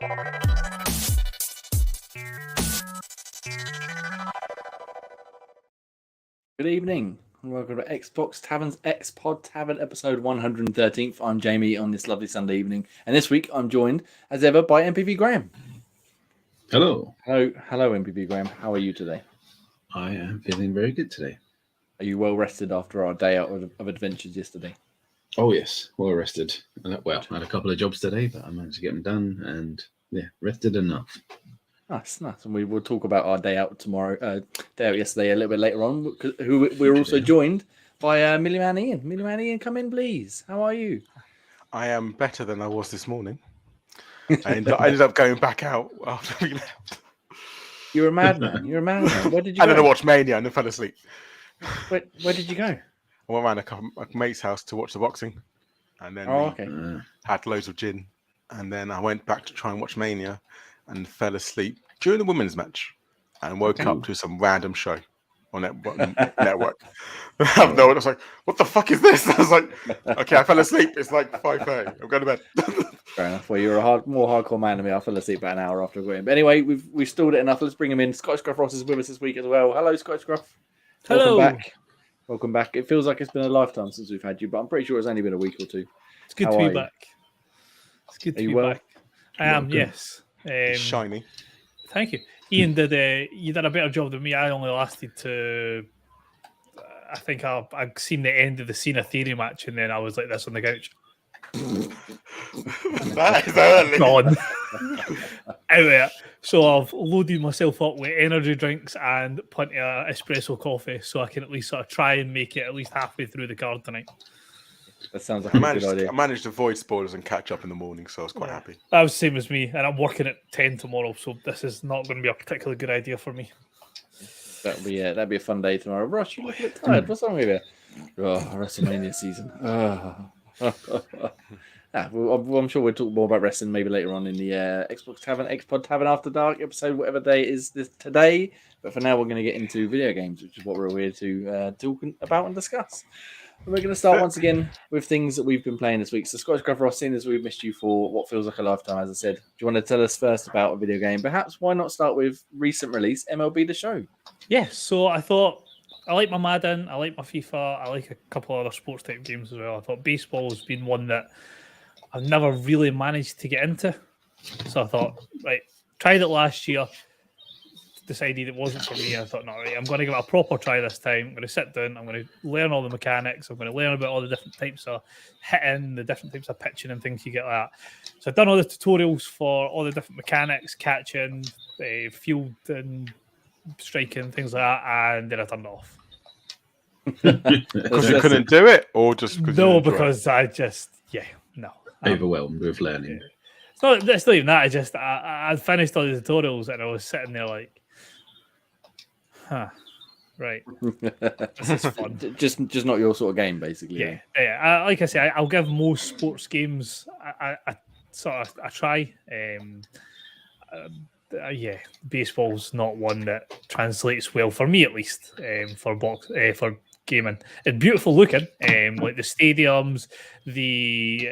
Good evening, and welcome to Xbox Tavern's X-Pod Tavern episode 113th. I'm Jamie on this lovely Sunday evening, and this week I'm joined, as ever, by MPV Graham. Hello. Hello, MPV Graham. How are you today? I am feeling very good today. Are you well rested after our day out of adventures yesterday? Oh, yes. Well rested. Well, I had a couple of jobs today, but I managed to get them done and, rested enough. Nice. And we will talk about our day out yesterday a little bit later on. We're also joined by Millie Man Ian. Millie Man Ian, come in, please. How are you? I am better than I was this morning. I ended up going back out after we left. You're a madman. Where did you I go? didn't watch Mania and I fell asleep. Where did you go? I went around a mate's house to watch the boxing. And then had loads of gin. And then I went back to try and watch Mania and fell asleep during the women's match and woke up to some random show on that network. I was like, what the fuck is this? I was like, okay, I fell asleep. It's like 5:30. I'm going to bed. Fair enough. Well, you're a more hardcore man than me. I fell asleep about an hour after I got in. But anyway, we've stalled it enough. Let's bring him in. Scottish Gruff Ross is with us this week as well. Hello, Scottish Gruff. Hello. Welcome back. It feels like it's been a lifetime since we've had you, but I'm pretty sure it's only been a week or two. It's good to be back. It's good to be back. I am, yes. Shiny. Thank you. Ian you did a better job than me. I only lasted to I think I've seen the end of the Cena Theory match and then I was like this on the couch. That is early. Gone. Out of it. So I've loaded myself up with energy drinks and plenty of espresso coffee so I can at least sort of try and make it at least halfway through the card tonight. That sounds like a good idea. I managed to avoid spoilers and catch up in the morning, so I was quite happy. That was the same as me, and I'm working at 10 tomorrow, so this is not going to be a particularly good idea for me. That'd be a fun day tomorrow. Ross, you look a bit tired. What's wrong with you? Oh, WrestleMania season. I'm sure we'll talk more about wrestling maybe later on in the Xbox Tavern, X-Pod Tavern After Dark episode, whatever day it is this today. But for now, we're going to get into video games, which is what we're here to talk about and discuss. We're going to start once again with things that we've been playing this week. So, Scottish Gruff Ross, seeing as we've missed you for what feels like a lifetime, as I said, do you want to tell us first about a video game? Perhaps why not start with recent release, MLB The Show? Yeah, so I thought I like my Madden, I like my FIFA, I like a couple other sports type games as well. I thought baseball has been one that I've never really managed to get into. So I thought, right, tried it last year. Decided it wasn't for me. I thought, no, right, I'm going to give it a proper try this time. I'm going to sit down. I'm going to learn all the mechanics. I'm going to learn about all the different types of hitting, the different types of pitching and things you get like that. So I've done all the tutorials for all the different mechanics, catching, fielding, striking, things like that, and then I turned it off. Because you couldn't do it, or just because no. Overwhelmed with learning. It's not even that. I finished all the tutorials and I was sitting there like, right. This is fun. just not your sort of game, basically. Yeah. Like I say, I'll give most sports games a try. Baseball's not one that translates well for me, at least, for gaming. It's beautiful looking, like the stadiums, the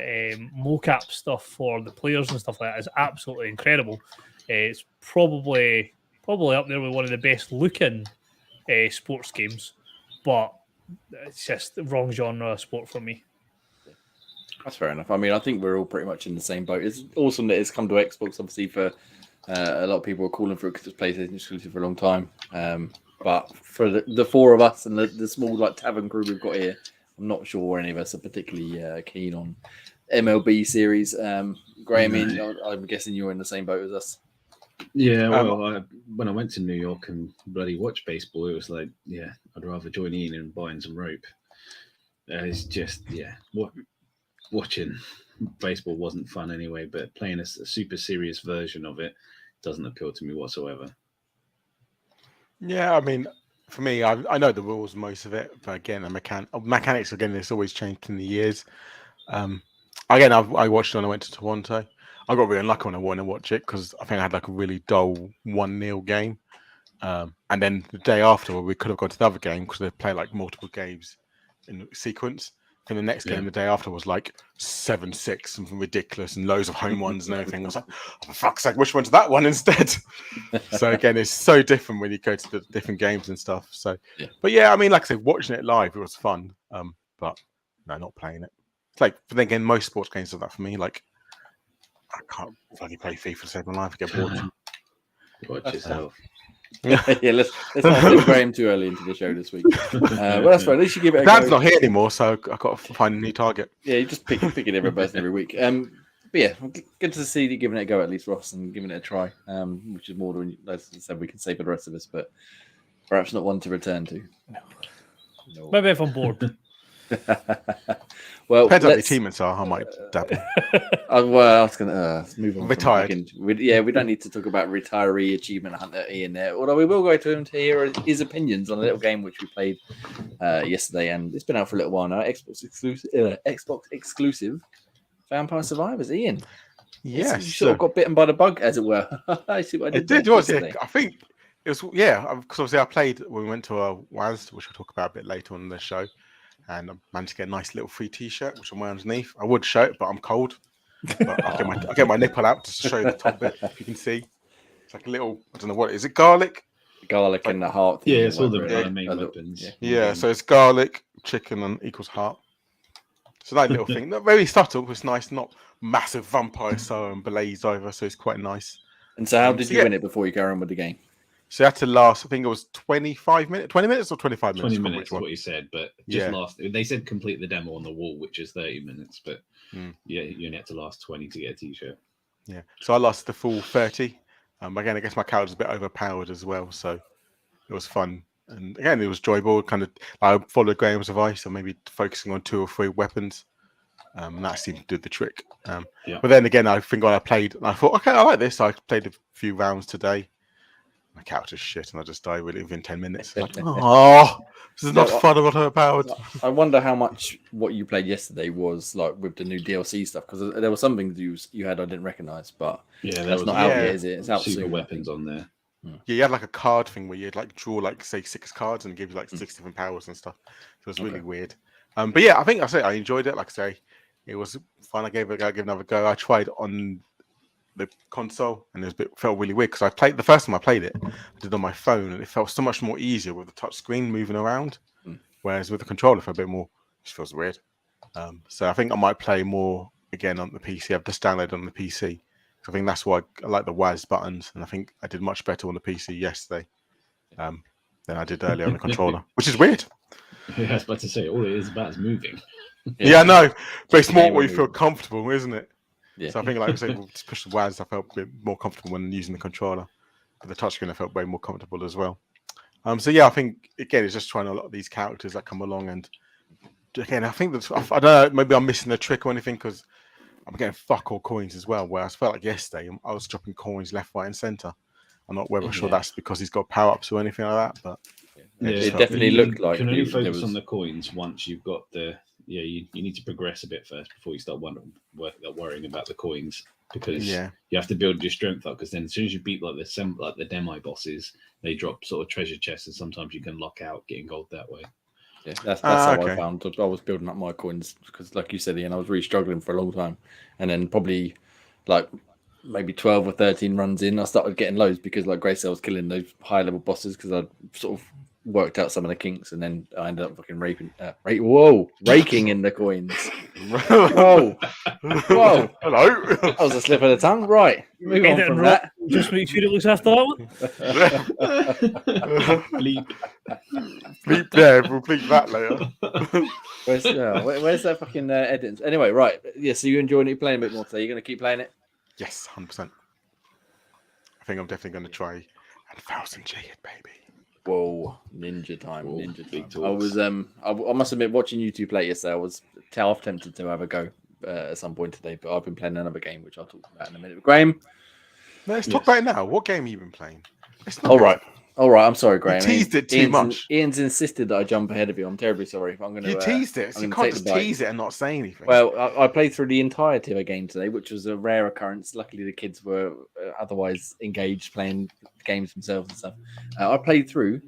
mocap stuff for the players and stuff like that is absolutely incredible. It's probably up there with one of the best looking sports games, but it's just the wrong genre of sport for me. That's fair enough. I mean, I think we're all pretty much in the same boat. It's awesome that it's come to Xbox, obviously, for a lot of people are calling for it because it's PlayStation exclusive for a long time. But for the four of us and the small Tavern crew we've got here, I'm not sure any of us are particularly keen on MLB series. Graham, I'm guessing you're in the same boat as us. Yeah, well, when I went to New York and bloody watched baseball, it was like, I'd rather join Ian in buying some rope. It's just, watching baseball wasn't fun anyway, but playing a super serious version of it doesn't appeal to me whatsoever. Yeah, I mean, for me, I know the rules, most of it, but again, the mechanics, again, it's always changed in the years. Again, I watched it when I went to Toronto. I got really unlucky when I wanted to watch it because I think I had like a really dull 1-0 game. And then the day after, we could have gone to the other game because they play like multiple games in sequence. And the next game the day after was like 7-6, something ridiculous, and loads of home ones and everything. I was like, oh, for fuck's sake, which one's that one instead? So again, it's so different when you go to the different games and stuff. So, but yeah, I mean, like I said, watching it live, it was fun. But no, not playing it. It's like, but then again, most sports games are that for me. Like, I can't bloody play FIFA to save my life. I get bored. Watch yourself. Let's not send Graham too early into the show this week. Well, that's fine. At least you give it a Dad's go. not here anymore, so I've got to find a new target. Yeah, you just pick it every person every week. But yeah, good to see you giving it a go at least, Ross, and giving it a try, which is more than, as I said, we can say for the rest of us, but perhaps not one to return to. No. Maybe if I'm bored. Well, depends on your teammates are. I might dabble. Well, I was going to move on. Retired. We don't need to talk about retiree achievement hunter Ian there. Although we will go to him to hear his opinions on a little game which we played yesterday, and it's been out for a little while now. Xbox exclusive Vampire Survivors. Ian, yes, you sort of got bitten by the bug, as it were. I see what I did. It did. Was it? I think it was. Yeah, because obviously I played when we went to a WAS, which we'll talk about a bit later on in the show. And I managed to get a nice little free T-shirt, which I'm wearing underneath. I would show it, but I'm cold. But I'll get my nipple out just to show you the top bit, if you can see. It's like a little, I don't know what, is it garlic? Garlic and the heart. Yeah, it's all the main weapons. Yeah, so it's garlic, chicken, and equals heart. It's a nice little thing. Not very subtle, it's nice, not massive vampire and blaze over, so it's quite nice. And so how did you win it before you carry on with the game? So that had to last, I think it was 25 minutes, 20 minutes or 25 minutes? 20 minutes is what you said, but just they said complete the demo on the wall, which is 30 minutes, but you only had to last 20 to get a T-shirt. Yeah, so I lost the full 30. Again, I guess my character's a bit overpowered as well, so it was fun. And again, it was enjoyable. Kind of, I followed Graham's advice, so maybe focusing on 2 or 3 weapons. And that seemed to do the trick. But then again, I think when I played, I thought, okay, I like this. So I played a few rounds today. My character's shit, and I just die within 10 minutes. Like, oh, this is not fun. I'm not overpowered. I wonder how much what you played yesterday was like with the new DLC stuff, because there were some things you had I didn't recognize, but that's not out yet, is it? It's out super soon. Weapons on there. Yeah, you had like a card thing where you'd like draw like say 6 cards and give you like 6 different powers and stuff. So it was really weird. But yeah, I think I enjoyed it. Like I say, it was fun. I gave it another go. I tried on the console, and it felt really weird because the first time I played it, I did on my phone, and it felt so much more easier with the touch screen moving around. Whereas with the controller, it felt a bit more. It just feels weird. So I think I might play more again on the PC. I've just downloaded on the PC. I think that's why I like the WAS buttons, and I think I did much better on the PC yesterday than I did earlier on the controller, which is weird. Yeah, I was about to say, all it is about is moving. Yeah, I know, but it's more where you feel comfortable, isn't it? Yeah. So I think, like I said, we'll just push the WAS. I felt a bit more comfortable when using the controller, but the touchscreen I felt way more comfortable as well. So yeah, I think again it's just trying a lot of these characters that come along, and again I think that I don't know, maybe I'm missing a trick or anything because I'm getting fuck all coins as well. Whereas I felt like yesterday I was dropping coins left, right, and centre. I'm not sure that's because he's got power ups or anything like that, but it definitely looked like you can only focus on the coins once you've got the. Yeah, you need to progress a bit first before you start worrying about the coins, because you have to build your strength up. Because then, as soon as you beat like the demi bosses, they drop sort of treasure chests, and sometimes you can lock out getting gold that way. Yeah, that's how I found. I was building up my coins because, like you said, Ian, I was really struggling for a long time, and then probably like maybe 12 or 13 runs in, I started getting loads because like Grace, I was killing those high level bosses because I sort of worked out some of the kinks, and then I ended up fucking raking in the coins. Whoa, hello. That was a slip of the tongue. Right, move on from that. Just make sure it looks after that one. Bleep there. We'll bleep that later. Where's that fucking edit? Anyway, right. Yeah, so you enjoying it, playing a bit more today? You're going to keep playing it? Yes, 100%. I think I'm definitely going to try 1,000 G it, baby. Whoa, ninja time. I was I must admit, watching you two play yesterday, I was half tempted to have a go at some point today, but I've been playing another game which I'll talk about in a minute. Graham, let's talk about it now. What game have you been playing? All right. I'm sorry, Graham. You teased it too much. Ian's insisted that I jump ahead of you. I'm terribly sorry. You teased it. So you can't just tease it and not say anything. Well, I played through the entirety of a game today, which was a rare occurrence. Luckily, the kids were otherwise engaged playing games themselves and stuff. I played through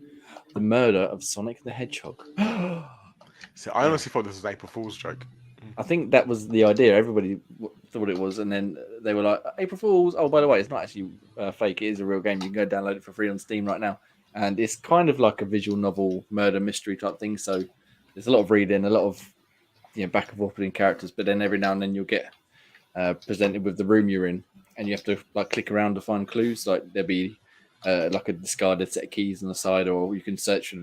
The Murder of Sonic the Hedgehog. So I honestly thought this was April Fool's joke. I think that was the idea. Everybody thought it was, and then they were like, "April Fools!" Oh, by the way, it's not actually fake. It is a real game. You can go download it for free on Steam right now, and it's kind of like a visual novel, murder mystery type thing. So there's a lot of reading, a lot of back and forth between characters, but then every now and then you'll get presented with the room you're in, and you have to like click around to find clues. Like there'll be like a discarded set of keys on the side, or you can search for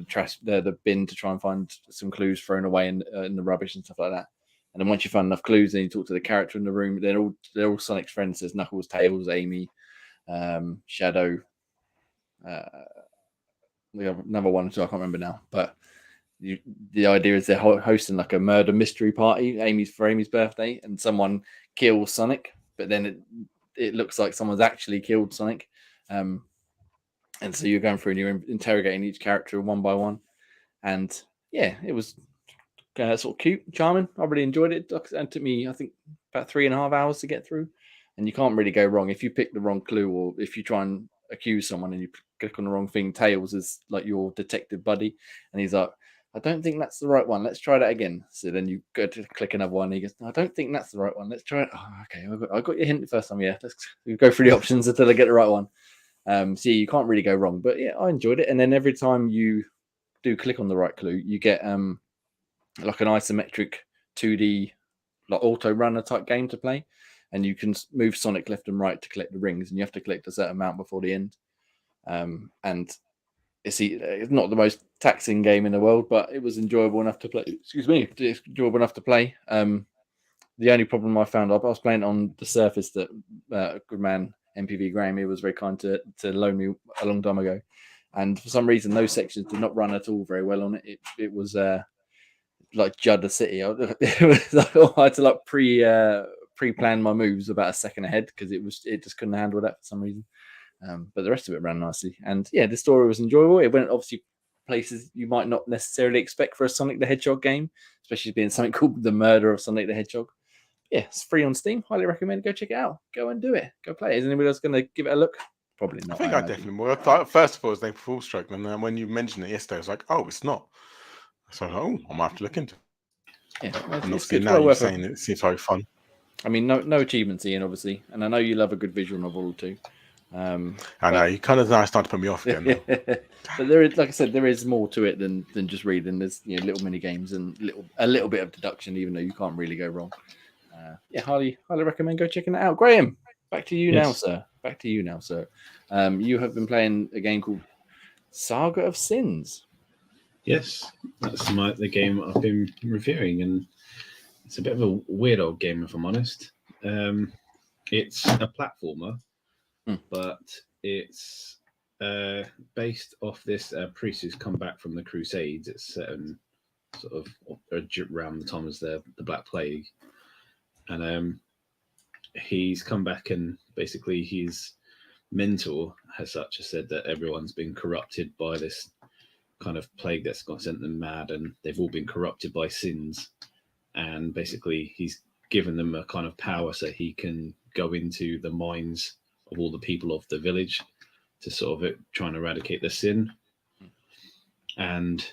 the bin to try and find some clues thrown away in the rubbish and stuff like that. And then once you find enough clues, then you talk to the character in the room. They're all Sonic's friends. There's Knuckles, Tails, Amy, Shadow. We have another one, so I can't remember now. But the idea is they're hosting like a murder mystery party. For Amy's birthday, and someone kills Sonic, but then it looks like someone's actually killed Sonic. And so you're going through and you're interrogating each character one by one. And yeah, it was sort of cute, charming. I really enjoyed it. It took me, I think, about 3.5 hours to get through. And you can't really go wrong if you pick the wrong clue, or if you try and accuse someone and you click on the wrong thing. Tails is like your detective buddy, and he's like, "I don't think that's the right one. Let's try that again." So then you go to click another one. And he goes, "No, I don't think that's the right one. Let's try it." Oh, okay, I got your hint the first time. Yeah, let's go through the options until I get the right one. So you can't really go wrong. But yeah, I enjoyed it. And then every time you do click on the right clue, you get like an isometric 2D like auto runner type game to play, and you can move Sonic left and right to collect the rings, and you have to collect a certain amount before the end. And it's not the most taxing game in the world, but it was enjoyable enough to play. Excuse me, it's enjoyable enough to play. The only problem I found, I was playing on the Surface that good man MPV Graham, he was very kind to loan me a long time ago, and for some reason those sections did not run at all very well on it. It was like Judda City. It was like, I had to like pre-plan my moves about a second ahead because it just couldn't handle that for some reason. But the rest of it ran nicely, and yeah, the story was enjoyable. It went obviously places you might not necessarily expect for a Sonic the Hedgehog game, especially being something called The Murder of Sonic the Hedgehog. Yeah, it's free on Steam. Highly recommend. Go check it out. Go and do it. Go play it. Is anybody else going to give it a look? Probably not. I think I definitely will. First of all, it's named Full Stroke, and then when you mentioned it yesterday, I was like, "Oh, it's not." So I might have to look into it. Yeah, it's good. Now you're saying it seems very fun. I mean, no achievements, Ian, obviously, and I know you love a good visual novel too. I know you kind of now starting to put me off again. But there is, like I said, there is more to it than just reading. There's little mini games and a little bit of deduction, even though you can't really go wrong. Highly recommend go checking it out. Graham, back to you now, sir. Back to you now, sir. You have been playing a game called Saga of Sins. Yes, that's the game I've been reviewing, and it's a bit of a weird old game, if I'm honest. It's a platformer, but it's based off this priest who's come back from the Crusades. It's set in sort of around the time of the Black Plague, and he's come back, and basically his mentor has said that everyone's been corrupted by this kind of plague that's sent them mad, and they've all been corrupted by sins, and basically he's given them a kind of power so he can go into the minds of all the people of the village to sort of try and eradicate the sin. And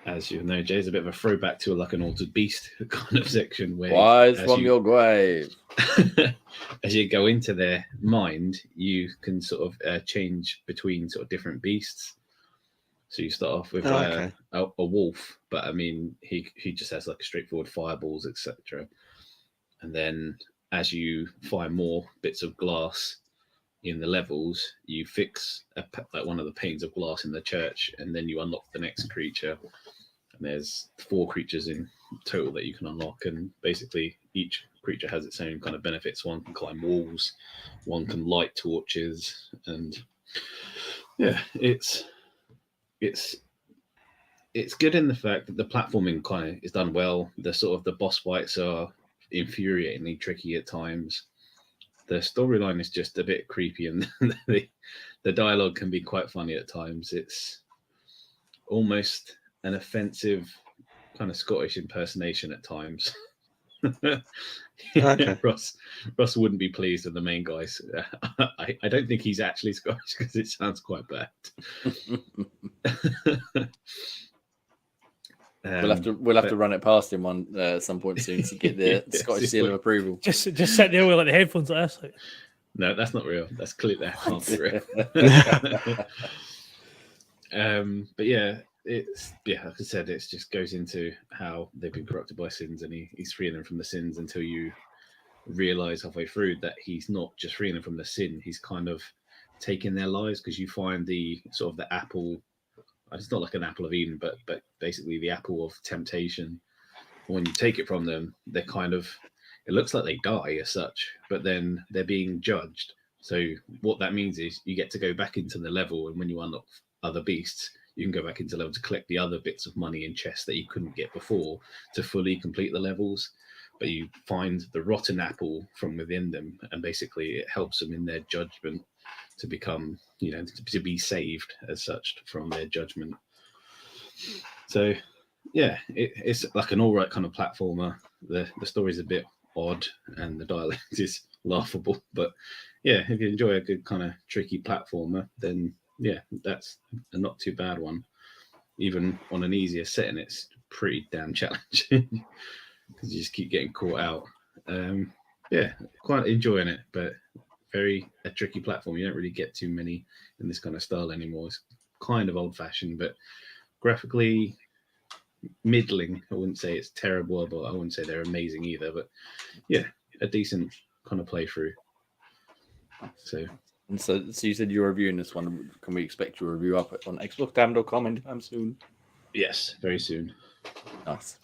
as you know, Jay, it's a bit of a throwback to like an Altered Beast kind of section where Wise from your grave. As you go into their mind, you can sort of change between sort of different beasts. So you start off with a wolf, but I mean, he just has like straightforward fireballs, etc. And then as you find more bits of glass in the levels, you fix like one of the panes of glass in the church, and then you unlock the next creature. And there's 4 creatures in total that you can unlock, and basically each creature has its own kind of benefits. One can climb walls, one can light torches, and yeah, it's good in the fact that the platforming kind of is done well. The boss fights are infuriatingly tricky at times. The storyline is just a bit creepy, and the dialogue can be quite funny at times. It's almost an offensive kind of Scottish impersonation at times. Okay. Russ wouldn't be pleased with the main guys. I don't think he's actually Scottish because it sounds quite bad. We'll have to run it past him on some point soon to get the Scottish seal of approval. Just sit there with like the headphones like this. Like. No, that's not real. That's clearly that can't be real. But yeah, like I said, it just goes into how they've been corrupted by sins, and he's freeing them from the sins until you realize halfway through that he's not just freeing them from the sin, he's kind of taking their lives, because you find the sort of the apple. It's not like an apple of Eden, but basically the apple of temptation. When you take it from them, they're kind of, it looks like they die as such, but then they're being judged. So what that means is you get to go back into the level, and when you unlock other beasts, you can go back into level to collect the other bits of money and chests that you couldn't get before to fully complete the levels. But you find the rotten apple from within them, and basically it helps them in their judgment to become, to be saved as such from their judgment. So yeah, it's like an all right kind of platformer. The story's a bit odd and the dialect is laughable, but yeah, if you enjoy a good kind of tricky platformer, then yeah, that's a not too bad one. Even on an easier setting, it's pretty damn challenging because you just keep getting caught out. Yeah, quite enjoying it, but very a tricky platform. You don't really get too many in this kind of style anymore. It's kind of old-fashioned, but graphically middling. I wouldn't say it's terrible, but I wouldn't say they're amazing either. But yeah, a decent kind of playthrough. So you said you're reviewing this one. Can we expect your review up on xboxtavern.com anytime soon? Yes, very soon. Nice.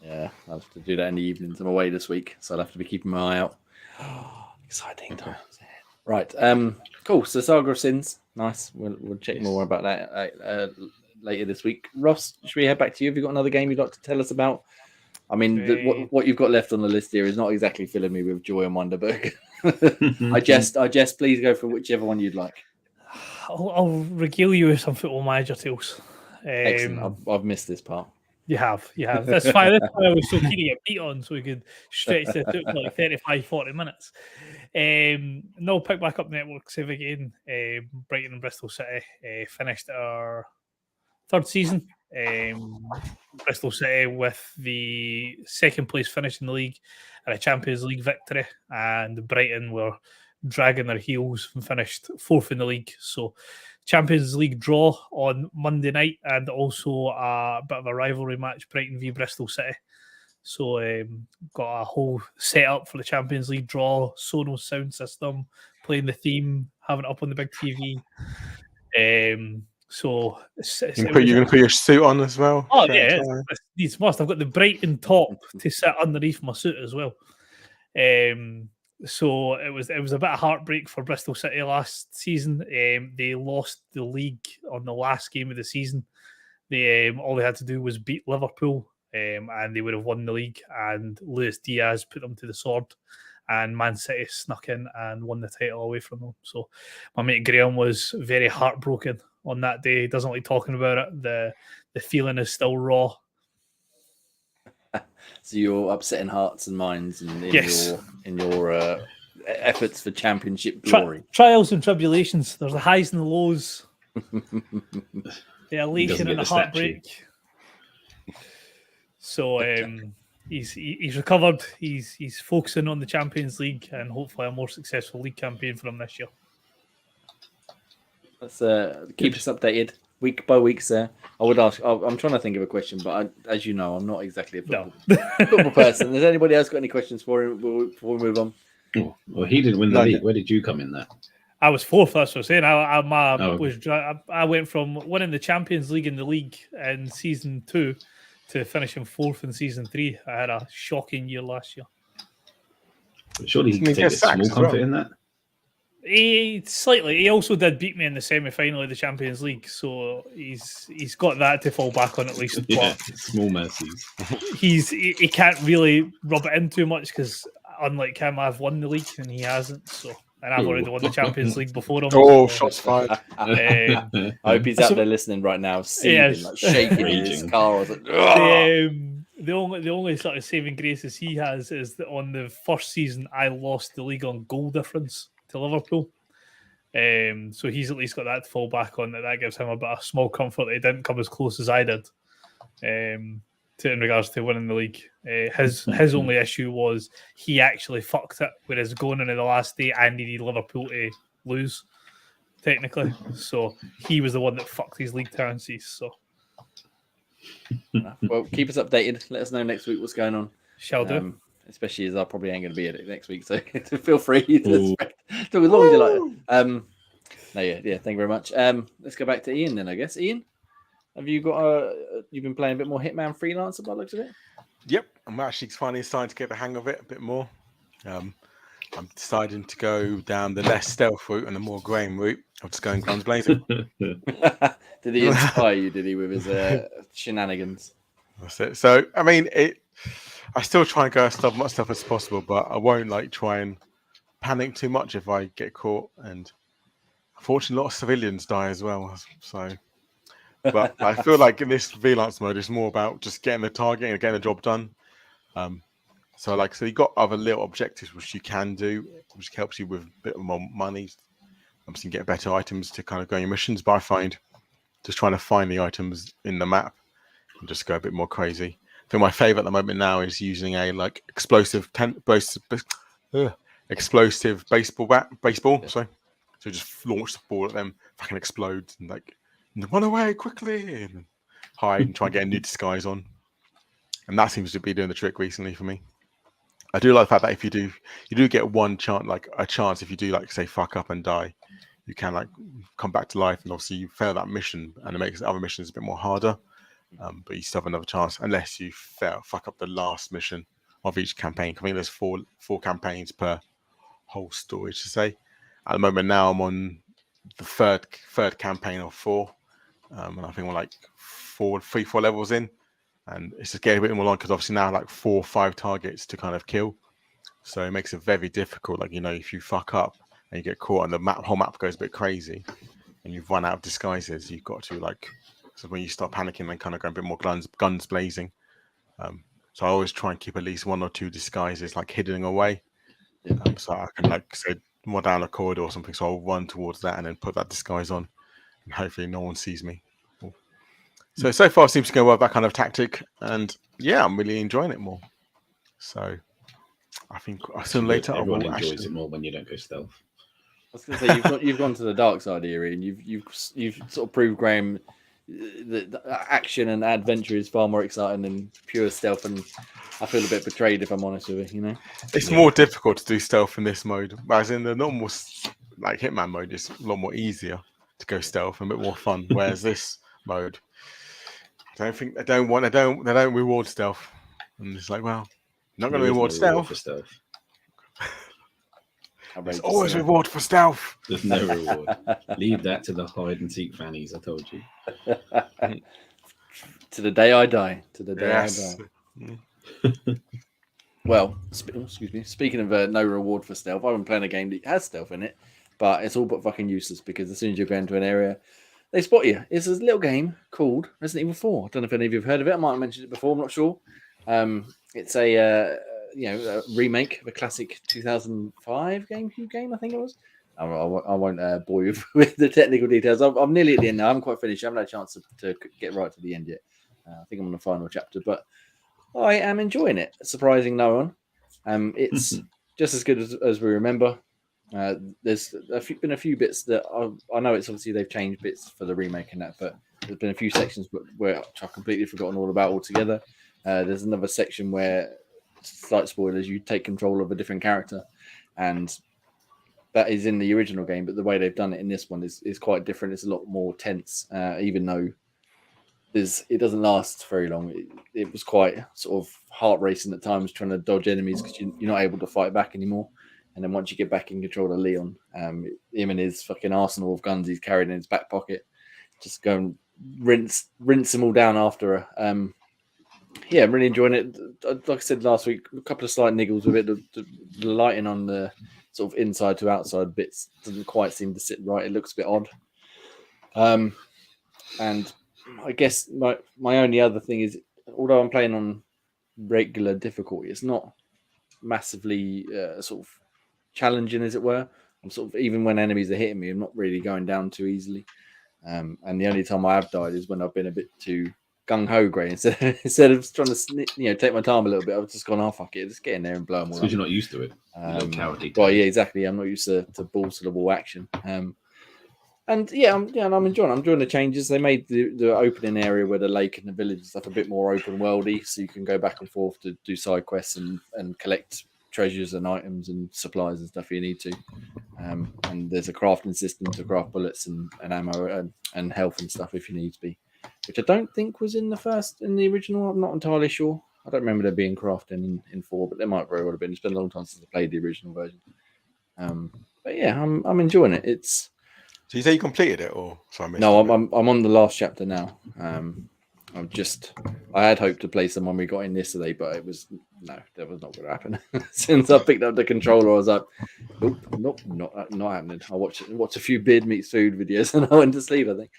Yeah, I'll have to do that in the evenings. I'm away this week, so I'll have to be keeping my eye out. Exciting times. Right. Cool. So Saga of Sins. Nice. We'll check more about that later this week. Ross, should we head back to you? Have you got another game you'd like to tell us about? I mean, what you've got left on the list here is not exactly filling me with joy and wonder, but I just please go for whichever one you'd like. I'll regale you with some Football Manager tales. Excellent. I've missed this part. You have. That's why I was so keen to get beat on, so we could stretch it to like 35, 40 minutes. No, pick back up Network Save again. Brighton and Bristol City finished our third season. Bristol City with the second place finish in the league and a Champions League victory, and Brighton were dragging their heels and finished fourth in the league. So Champions League draw on Monday night, and also a bit of a rivalry match, Brighton v Bristol City. So got a whole setup for the Champions League draw, Sonos sound system, playing the theme, having it up on the big TV. So you're going to put your suit on as well. Oh yeah, it's must. I've got the Brighton top to sit underneath my suit as well. So it was a bit of heartbreak for Bristol City last season. They lost the league on the last game of the season. All they had to do was beat Liverpool, and they would have won the league. And Luis Diaz put them to the sword, and Man City snuck in and won the title away from them. So my mate Graham was very heartbroken on that day. He doesn't like talking about it. The feeling is still raw. So you're upsetting hearts and minds in your efforts for championship glory. Trials and tribulations. There's the highs and the lows. The elation and the heartbreak. So he's recovered. He's focusing on the Champions League and hopefully a more successful league campaign for him this year. Let's keep us updated week by week, sir. I would ask. I'm trying to think of a question, but as you know, I'm not exactly a football person. Has anybody else got any questions for him before we move on? Oh, well, he didn't win the league. Where did you come in there? I was fourth. That's what I'm saying. I went from winning the Champions League in the league in season 2 to finishing fourth in season 3. I had a shocking year last year. Surely he can take a small comfort in that. He also did beat me in the semi-final of the Champions League, so he's got that to fall back on at least. Yeah, small mercies. He can't really rub it in too much because unlike him, I've won the league and he hasn't. So, and I've already won the Champions League before him. Oh, shots fired! I hope he's out there listening right now, seething, like shaking in his car. The only sort of saving graces he has is that on the first season I lost the league on goal difference to Liverpool. So he's at least got that to fall back on. That gives him a bit of small comfort that he didn't come as close as I did. in regards to winning the league. His only issue was he actually fucked it, whereas going into the last day, I needed Liverpool to lose, technically. So he was the one that fucked his league tenancies. So, well, keep us updated. Let us know next week what's going on. Shall do. Especially as I probably ain't going to be at it next week, so feel free to talk as long as you like it. Yeah. Thank you very much. Let's go back to Ian then, I guess. Ian, have you got you've been playing a bit more Hitman Freelancer by the looks of it? Yep, I'm actually finally starting to get the hang of it a bit more. I'm deciding to go down the less stealth route and the more grain route. I'm just going guns blazing. Did he inspire you? Did he with his shenanigans? That's it. So I mean, I still try and go as much stuff as possible, but I won't like try and panic too much if I get caught. And unfortunately, a lot of civilians die as well. So, but I feel like in this freelance mode, it's more about just getting the target and getting the job done. So you've got other little objectives which you can do, which helps you with a bit more money. Obviously, you can get better items to kind of go on your missions. But I find just trying to find the items in the map and just go a bit more crazy. I think my favorite at the moment now is using a explosive baseball bat. Yeah. So just launch the ball at them, fucking explodes, and run away quickly and hide and try and get a new disguise on. And that seems to be doing the trick recently for me. I do like the fact that if you do get one chance, a chance if you do say fuck up and die, you can come back to life, and obviously you fail that mission and it makes the other missions a bit more harder. But you still have another chance unless you fuck up the last mission of each campaign. I think there's four campaigns per whole story to say. At the moment now I'm on the third campaign of 4. And I think we're 3-4 levels in. And it's just getting a bit more long because obviously now 4 or 5 targets to kind of kill. So it makes it very difficult. If you fuck up and you get caught and the whole map goes a bit crazy and you've run out of disguises, you've got to so when you start panicking and kind of going a bit more guns blazing. So I always try and keep at least 1 or 2 disguises hidden away. So I can say more down a corridor or something. So I'll run towards that and then put that disguise on, and hopefully no one sees me. So far it seems to go well with that kind of tactic, and yeah, I'm really enjoying it more. So I think sooner or later everyone enjoys it more when you don't go stealth. I was going to say you've gone to the dark side here, Ian. You've sort of proved, Graham, the action and adventure is far more exciting than pure stealth, and I feel a bit betrayed if I'm honest with you. It's more difficult to do stealth in this mode, whereas in the normal Hitman mode, it's a lot more easier to go stealth and a bit more fun. Whereas this mode, they don't reward stealth, and it's well, not going to reward stealth. For stealth. There's always reward for stealth. There's no reward. Leave that to the hide and seek fannies. I told you. To the day I die. To the day I die. Well, excuse me. Speaking of no reward for stealth, I've been playing a game that has stealth in it, but it's all but fucking useless because as soon as you go into an area, they spot you. It's a little game called Resident Evil 4. I don't know if any of you have heard of it. I might have mentioned it before. I'm not sure. It's a remake of a classic 2005 GameCube game, I think it was. I won't bore you with the technical details. I'm nearly at the end now. I haven't quite finished. I haven't had a chance to get right to the end yet. I think I'm on the final chapter, but I am enjoying it. Surprising no one. It's just as good as we remember. There's been a few bits that I know it's obviously they've changed bits for the remake and that, but there's been a few sections where I've completely forgotten all about altogether. There's another section where, slight spoilers, you take control of a different character, and that is in the original game, but the way they've done it in this one is quite different. It's a lot more tense, even though it doesn't last very long. It was quite sort of heart racing at times trying to dodge enemies because you're not able to fight back anymore. And then once you get back in control of Leon, him and his fucking arsenal of guns he's carried in his back pocket, just go and rinse them all down after her. Yeah, I'm really enjoying it. Like I said last week, a couple of slight niggles with it. The lighting on the sort of inside to outside bits doesn't quite seem to sit right. It looks a bit odd. And I guess my only other thing is, although I'm playing on regular difficulty, it's not massively sort of challenging, as it were. I'm sort of, even when enemies are hitting me, I'm not really going down too easily. And the only time I have died is when I've been a bit too gung ho, Gray. Instead of trying to take my time a little bit, I've just gone, oh fuck it, just get in there and blow them all. Because you're not used to it. Well, yeah, exactly. I'm not used to balls to the wall action. And I'm enjoying the changes. They made the opening area where the lake and the village and stuff a bit more open worldy, so you can go back and forth to do side quests and collect treasures and items and supplies and stuff you need to. And there's a crafting system to craft bullets and ammo and health and stuff if you need to be, which I don't think was in the original. I'm not entirely sure. I don't remember there being crafting in 4, but there might very well have been. It's been a long time since I played the original version. But yeah, I'm enjoying it. So you say you completed it, or sorry, no? I'm on the last chapter now. I had hoped to play someone we got in yesterday, but that was not going to happen. Since I picked up the controller, I was like, nope, not happening. I watched a few Beard Meets Food videos and I went to sleep, I think.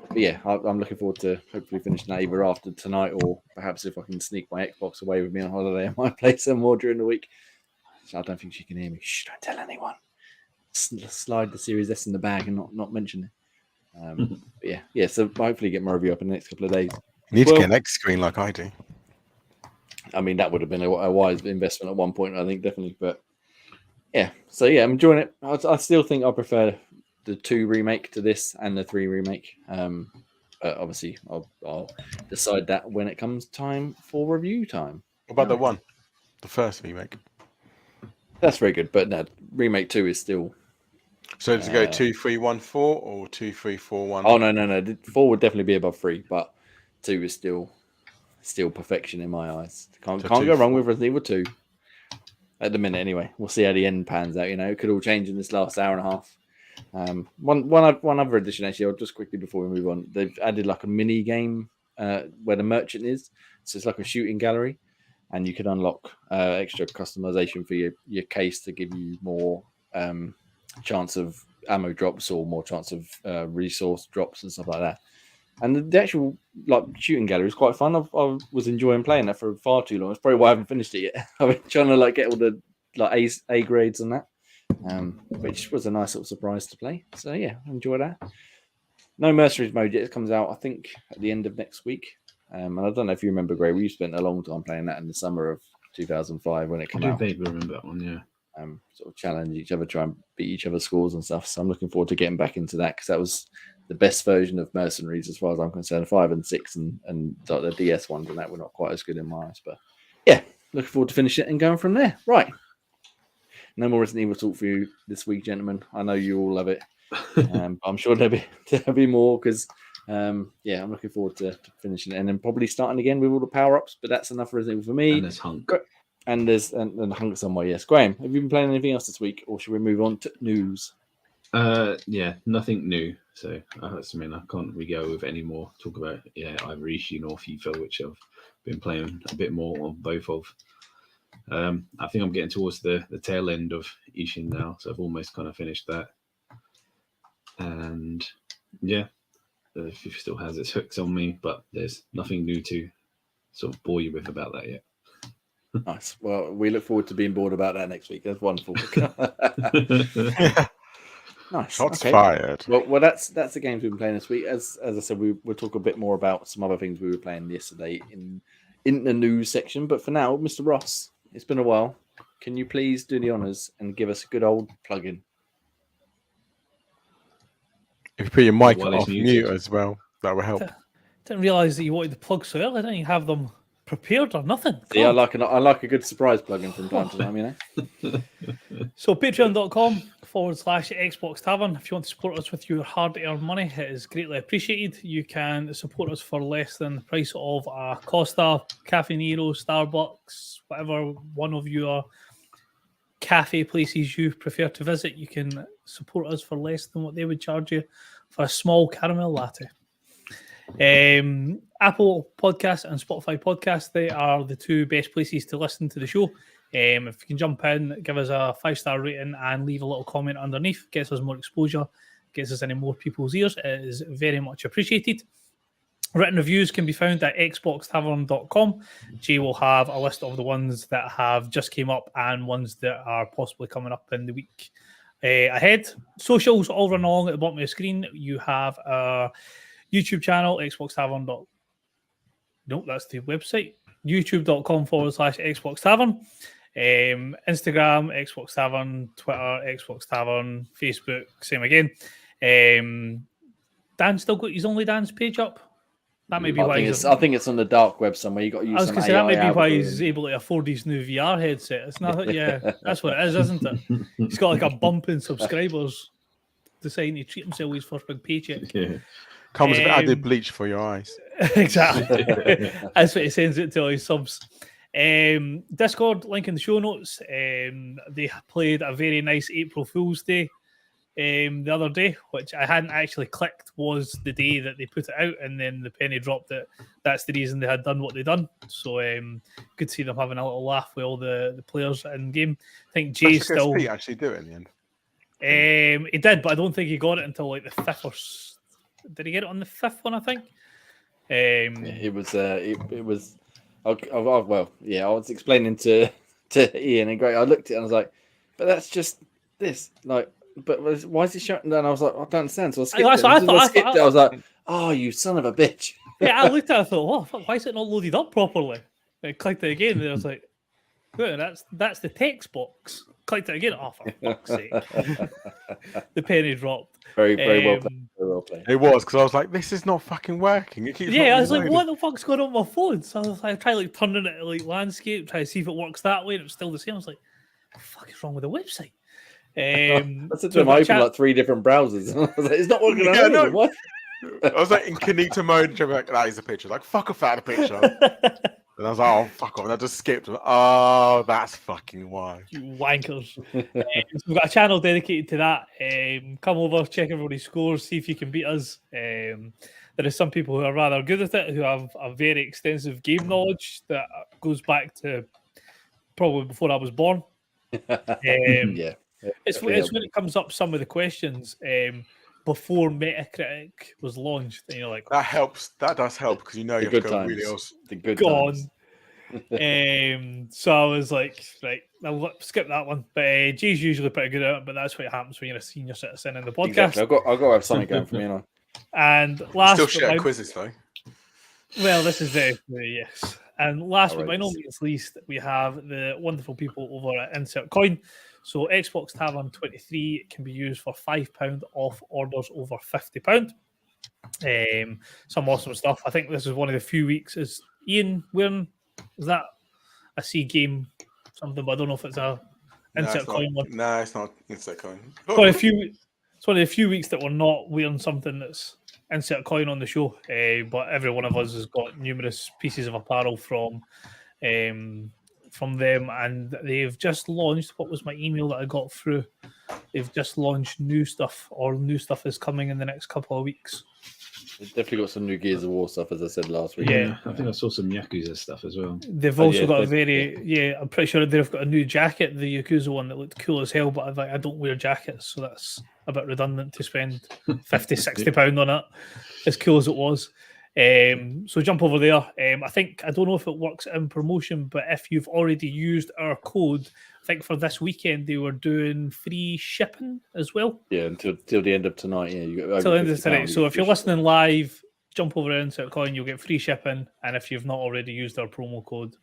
But yeah, I'm looking forward to hopefully finishing that either after tonight, or perhaps if I can sneak my Xbox away with me on holiday, I might play some more during the week. So I don't think she can hear me. Shh, don't tell anyone. Slide the Series S in the bag and not mention it. But yeah. So hopefully get my review up in the next couple of days. You need to get an X screen like I do. I mean, that would have been a wise investment at one point, I think, definitely. But yeah, so yeah, I'm enjoying it. I still think I prefer the 2 remake to this and the 3 remake. But obviously, I'll decide that when it comes time for review time. What about the first remake? That's very good, but no, remake 2 is still. So does it go 2, 3, 1, 4 or 2, 3, 4, 1? Oh no. 4 would definitely be above 3, but 2 is still perfection in my eyes. Can't go wrong with Resident Evil 2 at the minute. Anyway, we'll see how the end pans out. It could all change in this last hour and a half. One other addition, actually, I'll just quickly before we move on. They've added like a mini game where the merchant is, so it's like a shooting gallery, and you can unlock extra customization for your case to give you more chance of ammo drops or more chance of resource drops and stuff like that. And the actual shooting gallery is quite fun. I was enjoying playing that for far too long. It's probably why I haven't finished it yet. I've been trying to get all the A grades on that, which was a nice little surprise to play. So yeah, enjoy that. No Mercenaries mode yet. It comes out, I think, at the end of next week. And I don't know if you remember, Gray. We spent a long time playing that in the summer of 2005 when it came out. I do vaguely remember that one, yeah. Sort of challenge each other, try and beat each other's scores and stuff. So I'm looking forward to getting back into that because that was the best version of Mercenaries as far as I'm concerned. 5 and 6 and the DS ones and that were not quite as good in my eyes. But yeah, looking forward to finishing it and going from there. Right. No more Resident Evil talk for you this week, gentlemen. I know you all love it. I'm sure there'll be more because I'm looking forward to finishing it and then probably starting again with all the power-ups, but that's enough for Resident Evil for me. And there's Hunk. And there's Hunk somewhere, yes. Graham, have you been playing anything else this week, or should we move on to news? Yeah, nothing new. So I can't really go with any more talk about either Ishin or FIFA, which I've been playing a bit more on both of. I think I'm getting towards the tail end of Ishin now, so I've almost kind of finished that. And yeah, FIFA still has its hooks on me, but there's nothing new to sort of bore you with about that yet. Nice. Well, we look forward to being bored about that next week. That's wonderful. Nice. Shots fired. Well, that's the games we've been playing this week. As I said, we'll talk a bit more about some other things we were playing yesterday in the news section. But for now, Mr. Ross, it's been a while. Can you please do the honors and give us a good old plug-in? If you put your mic off mute as well, that will help. Didn't realise that you wanted the plug so early. I didn't have them prepared or nothing. See, I like a good surprise plug-in from time to time, So patreon.com/Xbox Tavern. If you want to support us with your hard-earned money, it is greatly appreciated. You can support us for less than the price of a Costa, Cafe Nero, Starbucks, whatever one of your cafe places you prefer to visit. You can support us for less than what they would charge you for a small caramel latte. Apple Podcasts and Spotify Podcasts, they are the 2 best places to listen to the show. If you can jump in, give us a 5-star rating and leave a little comment underneath, gets us more exposure, gets us into more people's ears. It is very much appreciated. Written reviews can be found at xboxtavern.com. Jay will have a list of the ones that have just came up and ones that are possibly coming up in the week ahead. Socials all run along at the bottom of the screen. You have YouTube channel, Xbox Tavern. Nope, that's the website. YouTube.com/Xbox Tavern. Instagram, Xbox Tavern. Twitter, Xbox Tavern. Facebook, same again. Dan still got his Only Dan's page up. That may be why I think it's on the dark web somewhere. You got to use. I was going to say that may be why he's able to afford his new VR headset. It's not. Yeah, that's what it is, isn't it? He's got like a bump in subscribers, deciding to treat himself his first big paycheck. Yeah. Comes with added bleach for your eyes. Exactly. That's what he sends it to all his subs. Discord, link in the show notes. They played a very nice April Fool's Day the other day, which I hadn't actually clicked was the day that they put it out, and then the penny dropped that that's the reason they had done what they done. So good to see them having a little laugh with all the players in game. I think Jay still actually do it in the end. He did, but I don't think he got it until like the 5th or did he get it on the 5th one? I think. It was. Well, yeah. I was explaining to Ian and Greg. I looked at it and I was like, "But that's just this." Like, but why is it shutting down? I was like, "I don't understand." So I skipped it. I was like, "Oh, you son of a bitch!" Yeah, I looked at it. I thought, "Oh, fuck, why is it not loaded up properly?" And I clicked it again, and I was like, "Oh, that's the text box." Clicked it again. Oh, for fuck's sake! The penny dropped. Very well played. Very well played. It was because I was like, "This is not fucking working." It keeps I was like, "What the fuck's going on with my phone?" So I was like, I tried like turning it like landscape, try to see if it works that way, and it was still the same. I was like, "What the fuck is wrong with the website?" I said to him, I opened like 3 different browsers. I was like, "It's not working." What? I was like incognito mode, and like, "That is a picture." Like, fuck off out of the picture. And I was like, "Oh, fuck off!" And I just skipped. Oh, that's fucking why. You wankers. So we've got a channel dedicated to that. Come over, check everybody's scores, see if you can beat us. There are some people who are rather good at it, who have a very extensive game knowledge that goes back to probably before I was born. Yeah. It's when it comes up some of the questions before Metacritic was launched, and you're like, that helps. That does help because you know you have to go really else. The good gone. Times. So I was like, right, I'll skip that one. But Jay's usually pretty good at it, but that's what happens when you're a senior citizen in the podcast. Exactly. I've got to have something going for me, you know. And last, still shit at quizzes though. Well, this is very yes. And last but by no means least, we have the wonderful people over at Insert Coin. So Xbox Tavern 23 can be used for £5 off orders over £50. Some awesome stuff. I think this is one of the few weeks. Is Ian wearing? Is that a C game something? But I don't know if it's a Insert Coin one. No, it's not Insert Coin. It's one of the few weeks that we're not wearing something that's Insert Coin on the show. But every one of us has got numerous pieces of apparel from them, and they've just launched. What was my email that I got through? They've just launched new stuff, or new stuff is coming in the next couple of weeks. They've definitely got some new Gears of War stuff, as I said last week. Yeah, I think I saw some Yakuza stuff as well. They've also got I'm pretty sure they've got a new jacket, the Yakuza one, that looked cool as hell, but I don't wear jackets, so that's a bit redundant to spend £50-60 on it, as cool as it was. So jump over there. I don't know if it works in promotion, but if you've already used our code, I think for this weekend they were doing free shipping as well. Yeah, until the end of tonight. Yeah, you get till the end of tonight. So if you're listening live, jump over to Insert Coin, you'll get free shipping, and if you've not already used our promo code,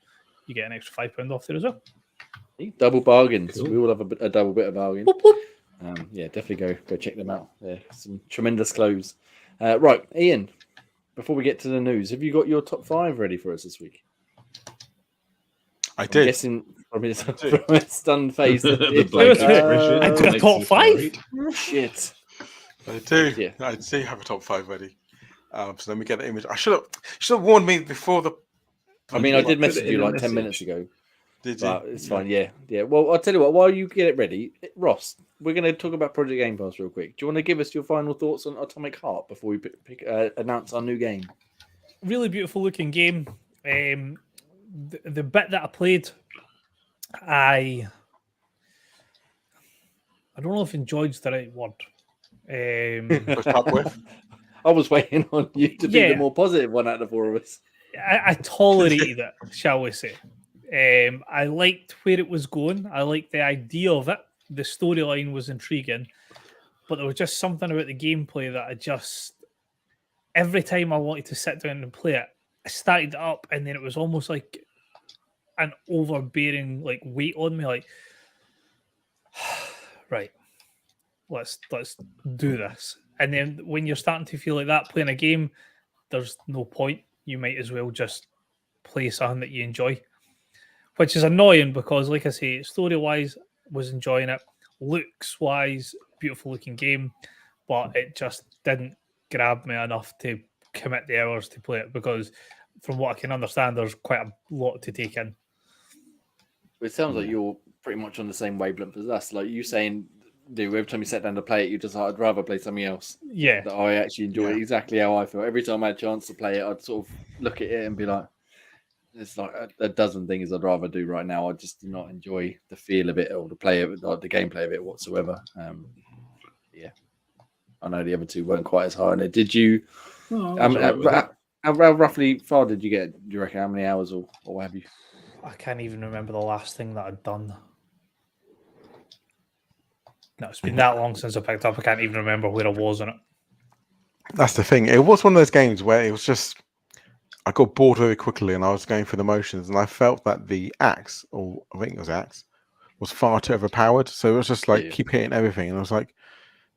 you get an extra £5 off there as well. Double bargains. Cool. We all have a double bit of bargain. Boop, boop. Yeah, definitely go check them out. Yeah, some tremendous clothes. Right, Ian. Before we get to the news, have you got your top 5 ready for us this week? I did. I'm guessing from his stunned face. I did a top 5? Shit. I do. Yeah. I do have a top 5 ready. So let me get the image. I should have warned me before the. I did message you like 10 minutes ago. Did you? But it's fine. Yeah. Well, I'll tell you what. While you get it ready, Ross, we're going to talk about Project Game Pass real quick. Do you want to give us your final thoughts on Atomic Heart before we announce our new game? Really beautiful looking game. The bit that I played, I don't know if enjoyed's the right word. I was waiting on you to be the more positive one out of the 4 of us. I tolerated it, shall we say. I liked where it was going. I liked the idea of it. The storyline was intriguing, but there was just something about the gameplay that every time I wanted to sit down and play it, I started it up, and then it was almost like an overbearing like weight on me. Like, right, let's do this. And then when you're starting to feel like that playing a game, there's no point. You might as well just play something that you enjoy, which is annoying because, like I say, story-wise, was enjoying it. Looks-wise, beautiful looking game, but it just didn't grab me enough to commit the hours to play it because, from what I can understand, there's quite a lot to take in. It sounds like you're pretty much on the same wavelength as us. Like you saying, dude, every time you sat down to play it, you just like, I'd rather play something else. Yeah. That I actually enjoy exactly how I feel. Every time I had a chance to play it, I'd sort of look at it and be like, it's like a dozen things I'd rather do right now. I just do not enjoy the feel of it or the play of it, like the gameplay of it whatsoever. Yeah. I know the other two weren't quite as high on it. Did you? How roughly far did you get? Do you reckon? How many hours or what have you? I can't even remember the last thing that I'd done. No, it's been that long since I picked up. I can't even remember where I was in it. That's the thing. It was one of those games where it was just, I got bored very quickly and I was going through the motions and I felt that the axe, or I think it was axe, was far too overpowered. So it was just like keep hitting everything. And I was like,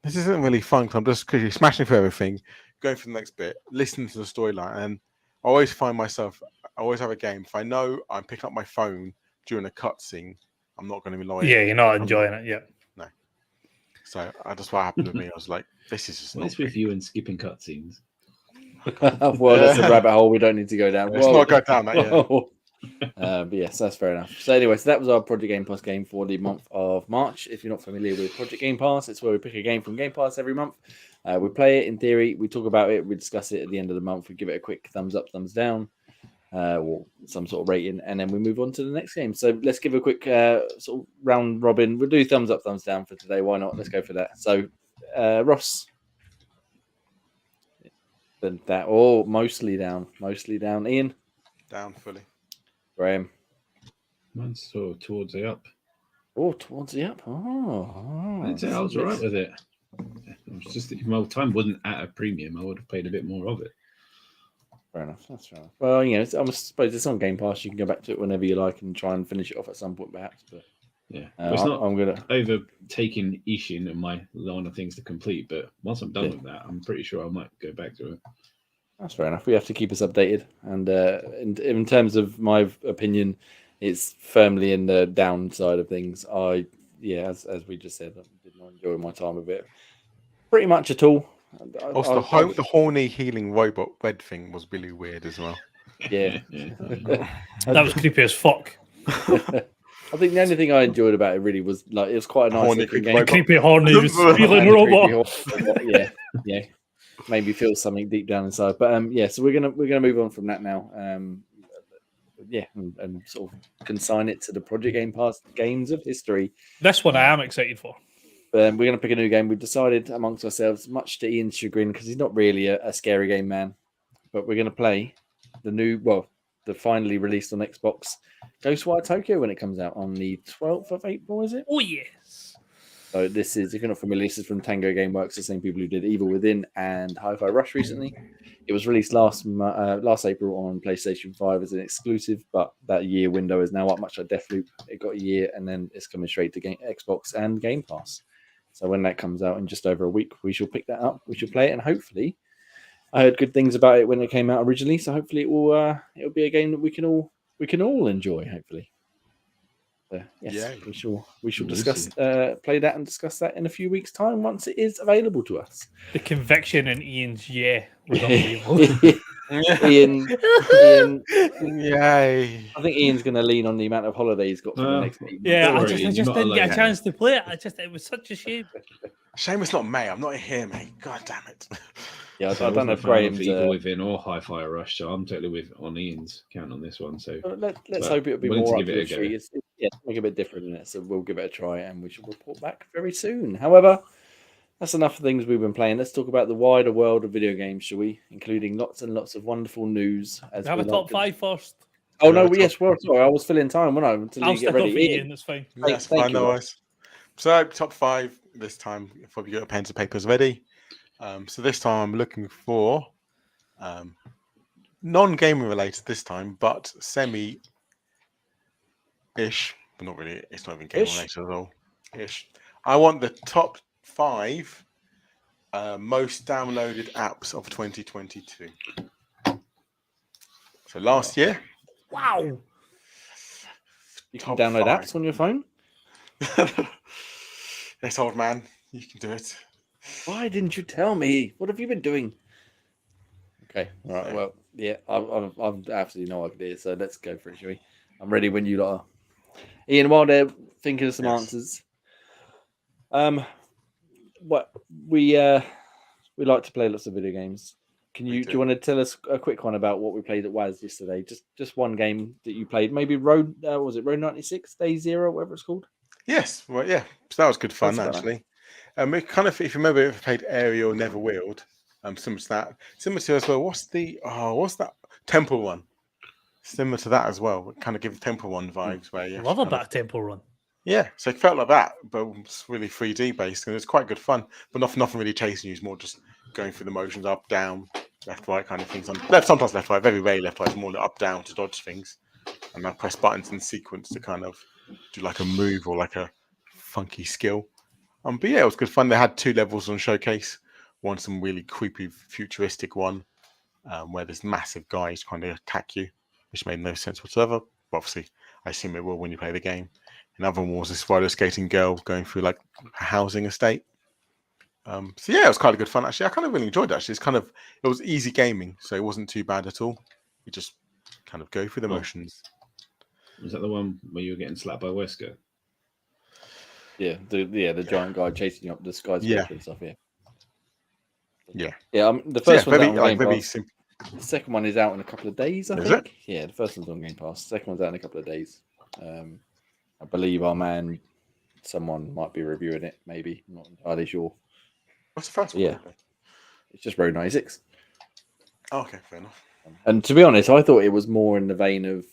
this isn't really fun because I'm just quickly smashing through everything, going for the next bit, listening to the storyline. And I always find myself, I always have a game. If I know I'm picking up my phone during a cutscene, I'm not going to be loyal. Yeah, you're not enjoying it yet. No. So that's what happened with me. I was like, this is just What's with you and skipping cutscenes? Well, that's a rabbit hole we don't need to go down. Let's not go down that yet. But yes, that's fair enough. So anyway, so that was our Project Game Pass game for the month of March. If you're not familiar with Project Game Pass, it's where we pick a game from Game Pass every month. We play it in theory, we talk about it, we discuss it at the end of the month, we give it a quick thumbs up, thumbs down, or some sort of rating, and then we move on to the next game. So let's give a quick sort of round robin. We'll do thumbs up, thumbs down for today. Why not? Let's go for that. So Ross. That mostly down. Ian, down fully. Graham, mine's sort of towards the up. Towards the up. I'd say I was all right with it. It was just if my time wasn't at a premium, I would have played a bit more of it. Fair enough. That's fair enough. Well, I suppose it's on Game Pass. You can go back to it whenever you like and try and finish it off at some point, perhaps. But yeah, it's not. I'm gonna overtaking Ishin and my line of things to complete. But once I'm done with that, I'm pretty sure I might go back to it. That's fair enough. We have to keep us updated. And in terms of my opinion, it's firmly in the downside of things. As we just said, I did not enjoy my time with it pretty much at all. Also, the horny healing robot red thing was really weird as well. Yeah. That was creepy as fuck. I think the only thing I enjoyed about it really was like it was quite a nice horny game. Creepy horny healing robot. Yeah. Made me feel something deep down inside. But so we're gonna move on from that now. And sort of consign it to the Project Game Pass games of history. This one I am excited for. We're going to pick a new game. We've decided amongst ourselves, much to Ian's chagrin, because he's not really a scary game man, but we're going to play the finally released on Xbox Ghostwire Tokyo when it comes out on the 12th of April, is it? Oh, yes. So this is, if you're not familiar, this is from Tango Gameworks, the same people who did Evil Within and Hi-Fi Rush recently. It was released last April on PlayStation 5 as an exclusive, but that year window is now up, much like Deathloop. It got a year, and then it's coming straight to Xbox and Game Pass. So when that comes out in just over a week, we shall pick that up. We shall play it, and hopefully, I heard good things about it when it came out originally. So hopefully, it'll be a game that we can all enjoy. Hopefully, we shall discuss play that and discuss that in a few weeks' time once it is available to us. The conviction in Ian's was unbelievable. Ian, yay! I think Ian's going to lean on the amount of holidays he's got for the next week. Yeah, I just didn't get a chance to play it. It was such a shame. Shame it's not May. I'm not here, mate. God damn it. Yeah, I don't know if Graham's Evil Within or Hi-Fi Rush, so I'm totally on Ian's count on this one. So let's hope it'll be more up your street. It's make a bit different in it, so we'll give it a try and we shall report back very soon. However, that's enough of things we've been playing. Let's talk about the wider world of video games, shall we? Including lots and lots of wonderful news. As we have a top 5 first. Oh no, yes, well, sorry, I was filling time, wasn't I? Until I'll you get ready. Ian, that's fine. That's fine, no worries. So top 5 this time. If you got pens and papers ready. So this time I'm looking for Non-gaming related this time, but semi-ish, but not really. It's not even game related at all. Ish. I want the top 5 most downloaded apps of 2022. So last year. Wow. You can download apps on your phone? Yes, old man. You can do it. Why didn't you tell me? What have you been doing? Okay. All right. Well, yeah, I've absolutely no idea. So let's go for it, shall we? I'm ready when you lot are. Ian, while they're thinking of some answers. What we like to play lots of video games. Do you want to tell us a quick one about what we played at WAS yesterday? Just one game that you played. Maybe Road 96, Day Zero, whatever it's called? Yes, well, yeah. So that was good fun, actually. It kind of, if you remember, if you played Aerial Never Wheeled, similar to that. Similar to as well. What's that Temple Run? Similar to that as well. It kind of gives Temple Run vibes where you love about Temple Run. Yeah, so it felt like that, but it's really 3D based, and it's quite good fun. But nothing really chasing you. It's more just going through the motions, up, down, left, right, kind of things. Sometimes left, right, very rarely left, right. It's more up, down to dodge things, and I press buttons in sequence to kind of do like a move or like a funky skill. But yeah, it was good fun. They had 2 levels on Showcase. One, some really creepy, futuristic one, where there's massive guys trying to attack you, which made no sense whatsoever. But obviously, I assume it will when you play the game. Another one was this roller skating girl going through like a housing estate. So yeah, it was kind of good fun actually. I kind of really enjoyed it actually. It was easy gaming, so it wasn't too bad at all. You just kind of go through the motions. Was that the one where you were getting slapped by Wesker? Yeah, the giant guy chasing you up the skyscraper and stuff. Yeah. The first one's out on Game Pass. The second one is out in a couple of days, I think. Yeah, the first one's on Game Pass. The second one's out in a couple of days. I believe our man, someone might be reviewing it. Maybe, I'm not entirely sure. What's the first one? Yeah, it's just Road 96. Oh, okay, fair enough. And to be honest, I thought it was more in the vein of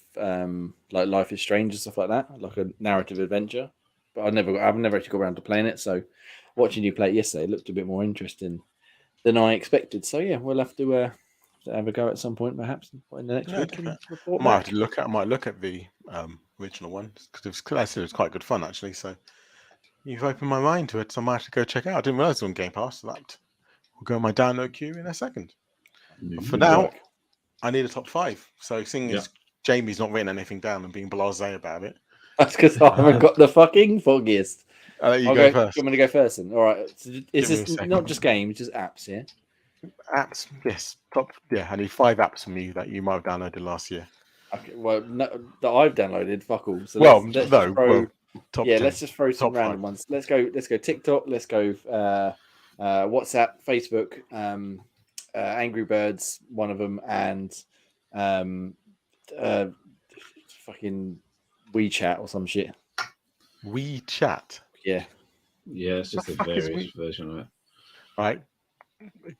like Life is Strange and stuff like that, like a narrative adventure. But I've never actually got around to playing it. So watching you play it yesterday, it looked a bit more interesting than I expected. So yeah, we'll have to have a go at some point, perhaps in the next week. I might look at the original one because it was quite good fun actually. So you've opened my mind to it. So I might have to go check it out. I didn't realize it was on Game Pass. So that will go on my download queue in a second. But for now, I need a top 5. So seeing as Jamie's not written anything down and being blasé about it. That's because I haven't got the fucking foggiest. I'll let you go first. I'm going to go first then. All right. So is this not just games, just apps, yeah? Apps, yes. I need 5 apps from you that you might have downloaded last year. Okay, well, no, that I've downloaded, fuck all. So top 10. 10. Let's just throw some random ones. Let's go TikTok, let's go WhatsApp, Facebook, Angry Birds, one of them, and fucking WeChat or some shit. WeChat? Yeah. Yeah, it's just a various version of it. All right.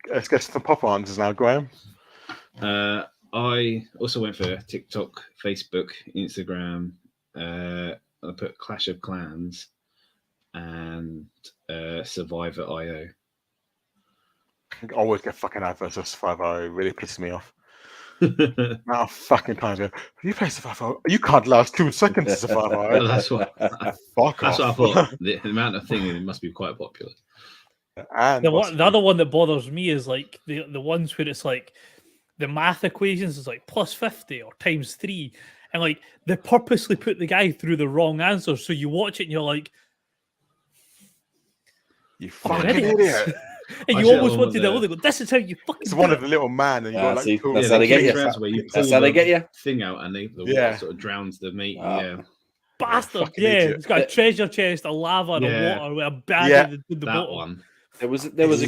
Let's get to the pop answers now, Graham. I also went for TikTok, Facebook, Instagram. I put Clash of Clans and Survivor.io. I always get fucking adverts of Survivor.io. It really pisses me off. Now fucking times. You play Survivor? You can't last 2 seconds to Survivor. That's what. Fuck that's off. what I thought. The amount of thing it must be quite popular. And the other one that bothers me is like the ones where it's like the math equations is like plus 50 or times 3, and like they purposely put the guy through the wrong answer, so you watch it and you're like, you fucking idiot. And you always want to know, this is how you fucking. It's one of the little man, and you got like that's how they get you. That's how they get you. Thing out, and the water sort of drowns the meat. Bastard! It's got a treasure chest, a lava, and a water with a bag in the bottom. One. There was a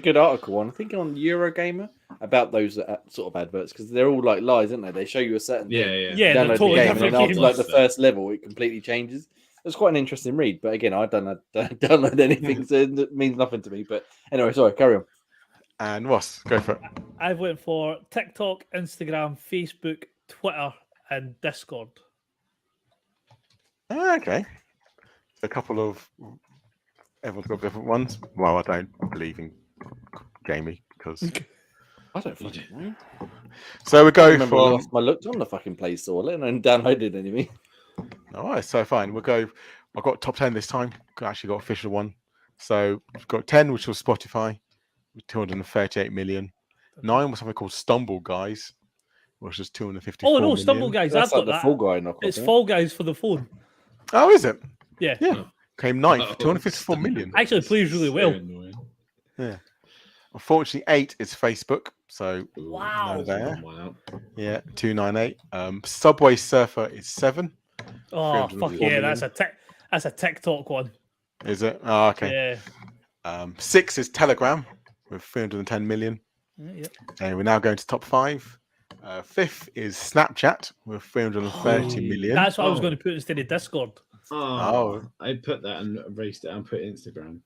good article on, I think, on Eurogamer about those sort of adverts, because they're all like lies, aren't they? They show you a certain thing, download totally the game, and then after like the first level, it completely changes. It's quite an interesting read, but again, I don't download anything, so it means nothing to me. But anyway, sorry, carry on. And Ross, go for it. I went for TikTok, Instagram, Facebook, Twitter, and Discord. Okay, a couple of everyone's got different ones. Well, I don't believe in Jamie because I don't fucking know. So we I go remember from. last time I looked on the fucking Play Store, let alone downloaded anything. All right, so fine. We'll go. I've got top 10 this time. I actually got official one. So we've got 10, which was Spotify, with 238 million. 9 was something called Stumble Guys, which was 254 Oh no, million. Stumble Guys! That's I've like got the that. Fall Guy knockoff. It's isn't it? Fall Guys for the phone. Oh, is it? Yeah. Yeah. Came 9th, Oh, 254 million. Actually plays really well. Annoying. Yeah. Unfortunately, 8 is Facebook. So Wow. no there. One out. Yeah, 298. Subway Surfer is 7. Oh 304 fuck yeah, million. that's a TikTok one. Is it? Oh, okay. Yeah. 6 is Telegram with 310 million. Yeah. And we're now going to top 5. 5th is Snapchat with 330 million. That's what I was Oh. going to put instead of Discord. Oh, I put that and erased it and put Instagram.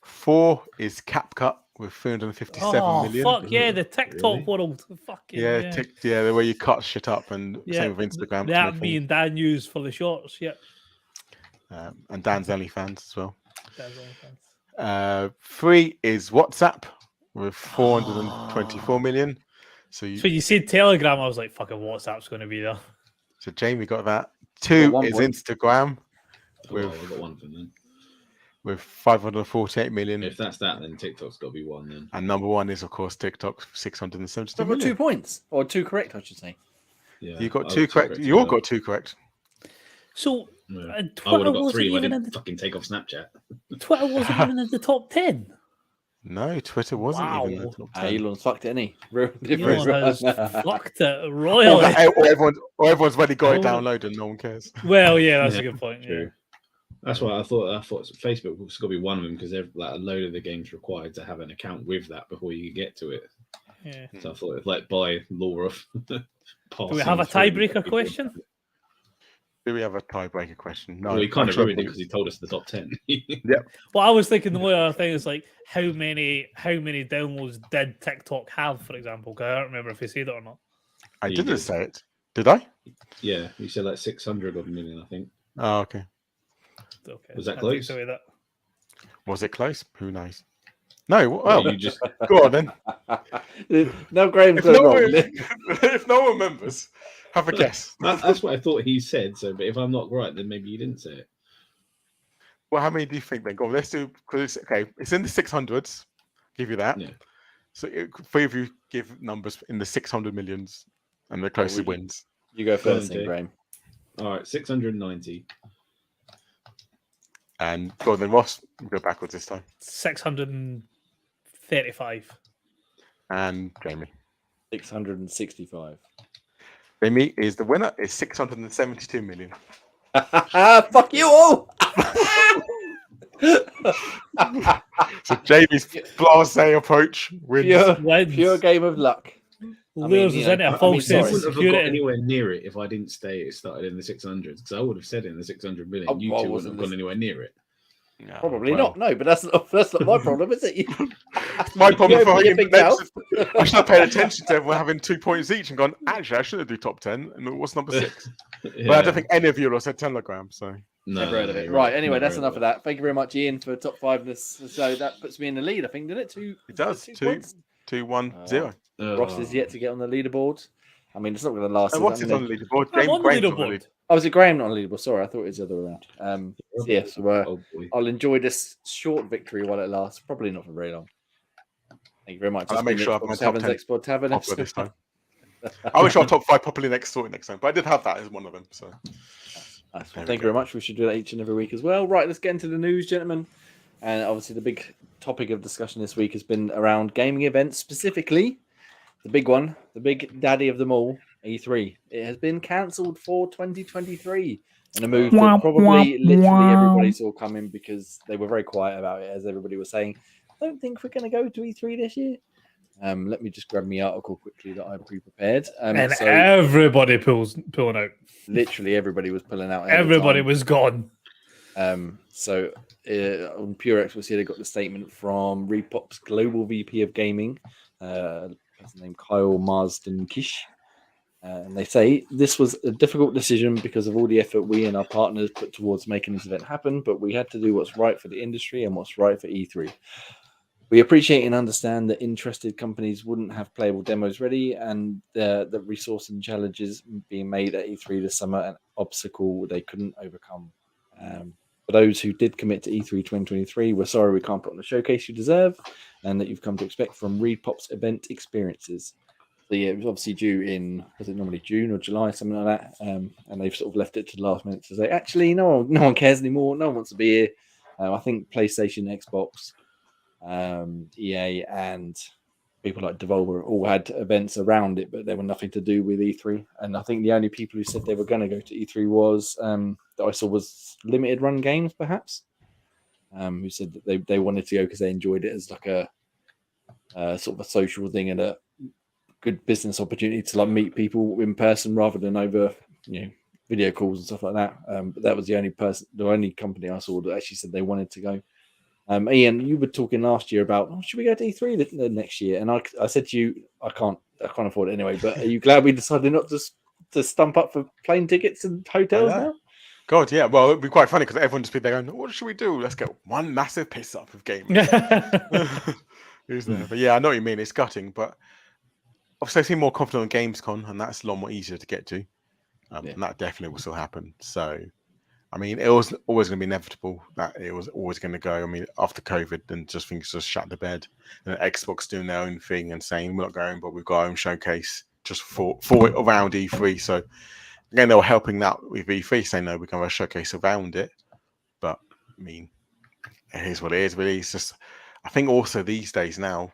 4 is CapCut with 357 Oh million. fuck yeah, the TikTok Really? world. Fucking Yeah, the way you cut shit up, and same with Instagram. to That make me things- and Dan use for the shorts. Yep. and Dan's OnlyFans as well. That's all. 3 is WhatsApp with 424 million. So So you said Telegram, I was like, fucking WhatsApp's going to be there. So Jamie got that. 2 1 is point. Instagram Oh, well, I got one for them. with 548 million. If that's that, then TikTok's got to be 1 then. And number 1 is, of course, TikTok, 672 I've got 2 million. points, or 2 correct, I should say. Yeah, You got I 2 correct. You all as well. got 2 correct. So Yeah. I would Twitter have got wasn't 3 if I even in didn't the fucking take off Snapchat. Twitter wasn't even in the top 10. No, Twitter wasn't even in the Wow. top 10. Elon's fucked it, any Elon different. has fucked it Or, royally. or everyone's already got it Oh. downloaded and no one cares. Well, yeah, that's a Yeah, good point. Yeah. True. That's why I thought Facebook was got to be one of them because like a load of the games required to have an account with that before you get to it. Yeah. So I thought, like, by law of Do we have a tiebreaker question? Do we have a tiebreaker question? No. Well, he kind of Actually, ruined it because he told us the top 10. Well, I was thinking the only other thing is like how many downloads did TikTok have, for example? Because I don't remember if he said it or not. I You didn't did. say it. Did I? Yeah, you said like 600 odd million, I think. Oh, okay. Okay. Was that I'll take close? away that. Was it close? Who knows? No. Well, You just go on then. No, Graham's If got it no, wrong. one, if no one remembers, have a guess. that's what I thought he said. So, but if I'm not right, then maybe you didn't say it. Well, how many do you think then? Go on, let's do, because it's in the 600s. Give you that. Yeah. So 3 of you give numbers in the 600 millions, and the closest would you? wins. You go first, Go on, then, Graham. All right, 690. And go on then, Ross. We'll go backwards this time. 635. And Jamie. 665. Jamie is the winner. Is 672 million. Fuck you all! So Jamie's blasé approach wins. Wins. Pure game of luck. Lures us into a false sorry. sense I of wouldn't have got security. anywhere near it if I didn't say it started in the 600s because I would have said it in the 600 million. Oh, You well, two wouldn't wasn't have gone this- anywhere near it. No, Probably well, not. No, but that's not my problem, is it? My problem You for open your him big next, mouth. I should have paid attention to everyone having 2 points each and gone, actually, I shouldn't do top 10. And what's number 6? Yeah. But I don't think any of you will have said Telegram. So No, Never heard of it. you're Right, anyway, Never that's heard enough of that. Thank you very much, Ian, for top 5. So that puts me in the lead, I think, didn't it? it does. 2 2, points. 2, 1, 0. Ross is yet to get on the leaderboard. I mean, it's not going to last. And us what's that it on long. the leaderboard? I'm James on the Graham's on the leaderboard. lead. Oh, was it Graham not on the leaderboard? Sorry, I thought it was the other way around. So yeah, so, Oh, boy. I'll enjoy this short victory while it lasts. Probably not for very long. Thank you very much. I'll It's make been sure I've Xbox my top Tavern's 10 Export Tavern Popular episode. this time. I wish our top 5 properly next time, but I did have that as one of them. So Nice. There we Thank you go. very much. We should do that each and every week as well. Right, let's get into the news, gentlemen. And obviously, the big topic of discussion this week has been around gaming events, specifically the big one, the big daddy of them all, E3. It has been cancelled for 2023, and a move that probably literally everybody saw coming because they were very quiet about it, as everybody was saying, I don't think we're going to go to E3 this year. Let me just grab my article quickly that I pre-prepared. And So everybody pulling out. literally everybody was pulling out. ahead of Everybody time. was gone. On Pure X, they got the statement from Repop's global VP of gaming, person named Kyle Marsden-Kish. And they say this was a difficult decision because of all the effort we and our partners put towards making this event happen, but we had to do what's right for the industry and what's right for E3. We appreciate and understand that interested companies wouldn't have playable demos ready, and the resourcing challenges being made at E3 this summer an obstacle they couldn't overcome. For those who did commit to E3 2023, we're sorry we can't put on the showcase you deserve and that you've come to expect from ReedPop's event experiences. So yeah, it was obviously due in, was it normally June or July, something like that, and they've sort of left it to the last minute to say, actually, no one cares anymore, no one wants to be here. I think PlayStation, Xbox, EA, and people like Devolver all had events around it, but they were nothing to do with E3. And I think the only people who said they were going to go to E3 was that I saw was Limited Run Games, perhaps, who said that they wanted to go because they enjoyed it as like a sort of a social thing and a good business opportunity to like meet people in person rather than over video calls and stuff like that. But that was the only company I saw that actually said they wanted to go. Ian, you were talking last year about should we go to E3 the next year? And I said to you, I can't afford it anyway. But are you glad we decided not to stump up for plane tickets and hotels now? God, yeah. Well, it'd be quite funny because everyone just be there going, "What should we do? Let's get one massive piss up of gaming." Who's there? But yeah, I know what you mean. It's gutting, but obviously I seem more confident on Gamescom, and that's a lot more easier to get to. And that definitely will still happen. So. I mean, it was always going to be inevitable that it was always going to go. I mean, after COVID, then just things just shut the bed. And Xbox doing their own thing and saying we're not going, but we've got our own showcase just for around E3. So again, they were helping out with E3, saying no, we can have a showcase around it. But I mean, it is what it is. Really, it's just. I think also these days now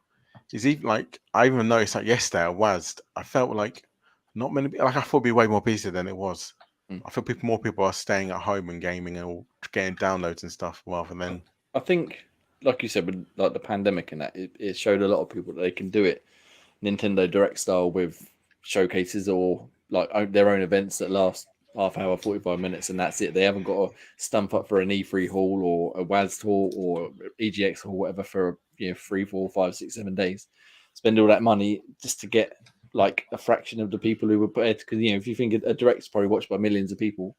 is even like I even noticed that yesterday I felt like not many. Like I thought it'd be way more busy than it was. I feel more people are staying at home and gaming and getting downloads and stuff rather than. I think, like you said, with like the pandemic and that, it showed a lot of people that they can do it Nintendo Direct style with showcases or like their own events that last half hour, 45 minutes, and that's it. They haven't got to stump up for an E3 hall or a WAS tour or EGX or whatever for 3, 4, 5, 6, 7 days. Spend all that money just to get like a fraction of the people who were put it, because if you think a Direct's probably watched by millions of people,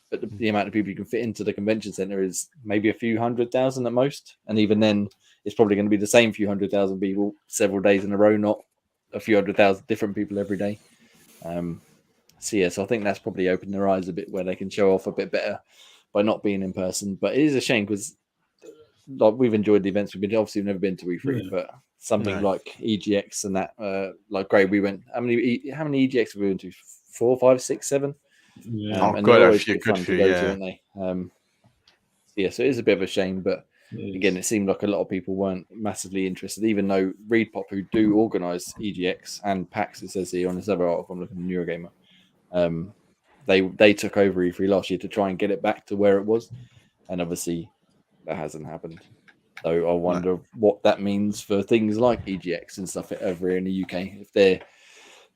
but the amount of people you can fit into the convention center is maybe a few 100,000 at most, and even then it's probably going to be the same few 100,000 people several days in a row, not a few 100,000 different people every day. So I think that's probably opened their eyes a bit where they can show off a bit better by not being in person. But it is a shame because like we've enjoyed the events. We've never been to E3, but something like EGX and that, like great. We went. How many EGX have we been to? 4, 5, 6, 7. Yeah, and they're always good fun to go to, aren't they? So it is a bit of a shame, but again, it seemed like a lot of people weren't massively interested, even though ReedPop, who do organise EGX and PAX, it says here on this other article I'm looking at Eurogamer, they took over E3 last year to try and get it back to where it was, and obviously that hasn't happened. So I wonder what that means for things like EGX and stuff over here in the UK. If they're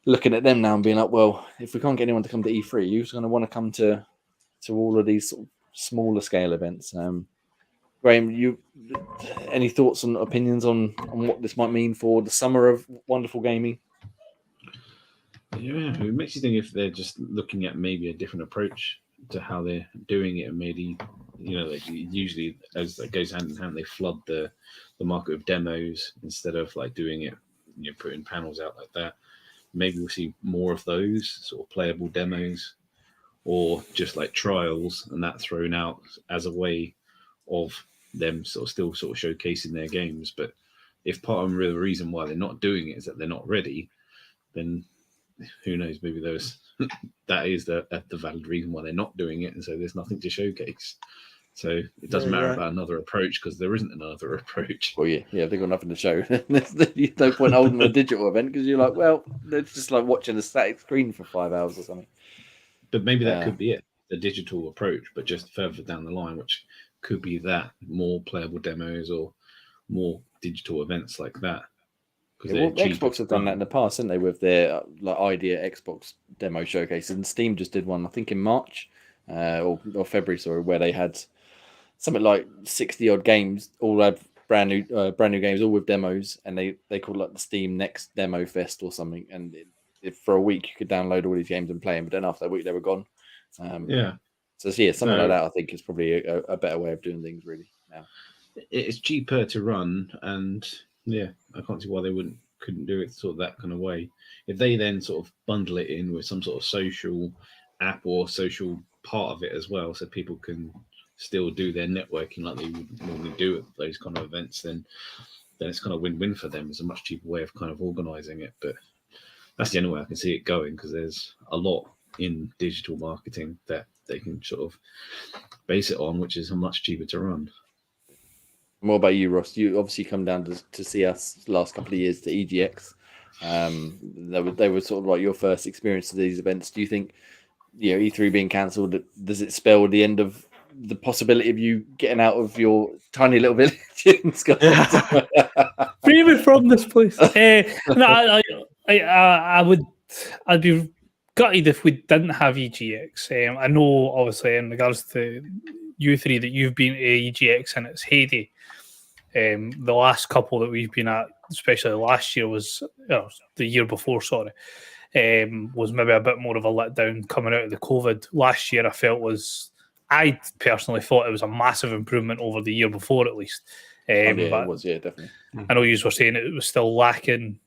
looking at them now and being like, well, if we can't get anyone to come to E3, who's going to want to come to all of these sort of smaller scale events? Graham, you any thoughts and opinions on what this might mean for the summer of wonderful gaming? Yeah, it makes you think if they're just looking at maybe a different approach to how they're doing it, and maybe like usually as it goes hand in hand, they flood the market with demos instead of like doing it, putting panels out like that. Maybe we'll see more of those sort of playable demos, or just like trials, and that thrown out as a way of them still showcasing their games. But if part of the reason why they're not doing it is that they're not ready, then who knows? Maybe that is the valid reason why they're not doing it, and so there's nothing to showcase. So it doesn't matter about another approach because there isn't another approach. Well, they've got nothing to show. There's no point holding a digital event because you're like, well, it's just like watching a static screen for 5 hours or something. But maybe that could be it, the digital approach, but just further down the line, which could be that more playable demos or more digital events like that. Xbox have done that in the past, haven't they, with their like Idea Xbox demo showcase, and Steam just did one, I think in March or February, sorry, where they had something like 60 odd games, all had brand new games, all with demos, and they called it like the Steam Next Demo Fest or something. And for a week you could download all these games and play them, but then after a week they were gone. Something like that I think is probably a better way of doing things really now. It's cheaper to run, and Yeah, I can't see why they couldn't do it sort of that kind of way. If they then sort of bundle it in with some sort of social app or social part of it as well, so people can still do their networking like they would normally do at those kind of events, then it's kind of win-win for them. It's a much cheaper way of kind of organising it. But that's the only way I can see it going, because there's a lot in digital marketing that they can sort of base it on, which is much cheaper to run. What about you, Ross? You obviously come down to see us last couple of years to EGX. They were sort of like your first experience of these events. Do you think, E3 being cancelled, does it spell the end of the possibility of you getting out of your tiny little village in Scotland? Free me from this place. No, I'd be gutted if we didn't have EGX. I know, obviously, in regards to you three, that you've been to EGX in its heyday. The last couple that we've been at, especially last year, the year before, sorry, was maybe a bit more of a letdown coming out of the COVID. Last year, I personally thought it was a massive improvement over the year before, at least. But it was, definitely. I know you were saying it was still lacking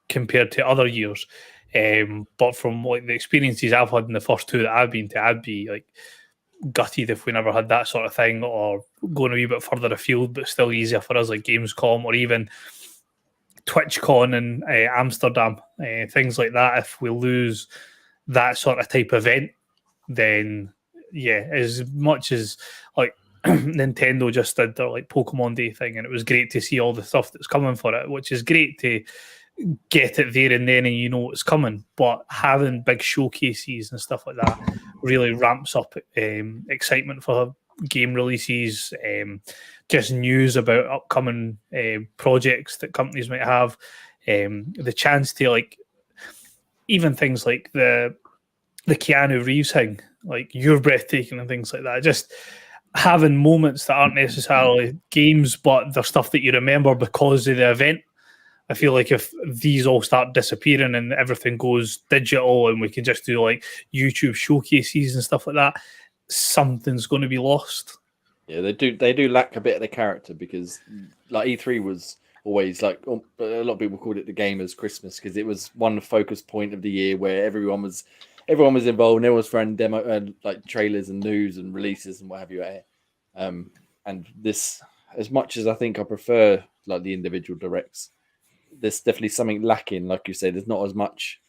compared to other years, but from like the experiences I've had in the first two that I've been to, I'd be like gutted if we never had that sort of thing, or going a wee bit further afield, but still easier for us, like Gamescom or even TwitchCon in Amsterdam, things like that. If we lose that sort of type event, then as much as like Nintendo just did their like Pokemon Day thing, and it was great to see all the stuff that's coming for it, which is great to get it there and then, and it's coming. But having big showcases and stuff like that really ramps up excitement for game releases, just news about upcoming projects that companies might have, the chance to like even things like the Keanu Reeves thing, like You're Breathtaking and things like that. Just having moments that aren't necessarily games, but they're stuff that you remember because of the event. I feel like if these all start disappearing and everything goes digital and we can just do like YouTube showcases and stuff like that, something's going to be lost. Yeah, they do lack a bit of the character, because like E3 was always like, a lot of people called it the gamers' Christmas, because it was one focus point of the year where everyone was involved, and everyone was throwing demo like trailers and news and releases and what have you. And this, as much as I think I prefer like the individual directs, there's definitely something lacking. Like you say, there's not as much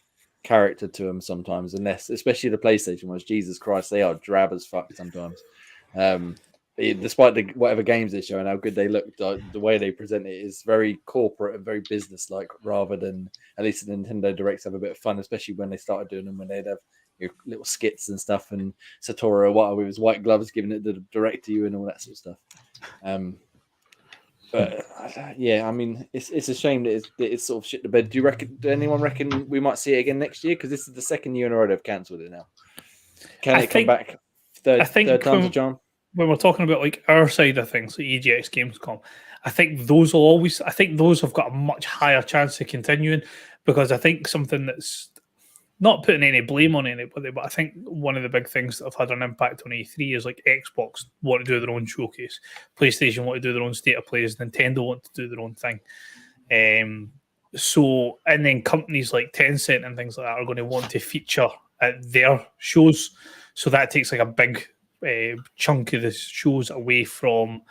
character to them sometimes, unless, especially the PlayStation ones. Jesus Christ, they are drab as fuck sometimes. Despite whatever games they show and how good they look, the way they present it is very corporate and very business-like, rather than, at least the Nintendo Directs have a bit of fun, especially when they started doing them, when they'd have little skits and stuff, and Satoru Iwata with his white gloves giving it the direct to you and all that sort of stuff. But I mean, it's a shame that it's sort of shit the bed. Do anyone reckon we might see it again next year? Because this is the second year in a row they've cancelled it now. Can it come back third time's a charm? When we're talking about like our side of things, like EGX Gamescom, I think those have got a much higher chance of continuing, because I think something that's not putting any blame on anybody, but I think one of the big things that have had an impact on E3 is like Xbox want to do their own showcase, PlayStation want to do their own state of plays, Nintendo want to do their own thing. And then companies like Tencent and things like that are going to want to feature at their shows. So that takes like a big chunk of the shows away from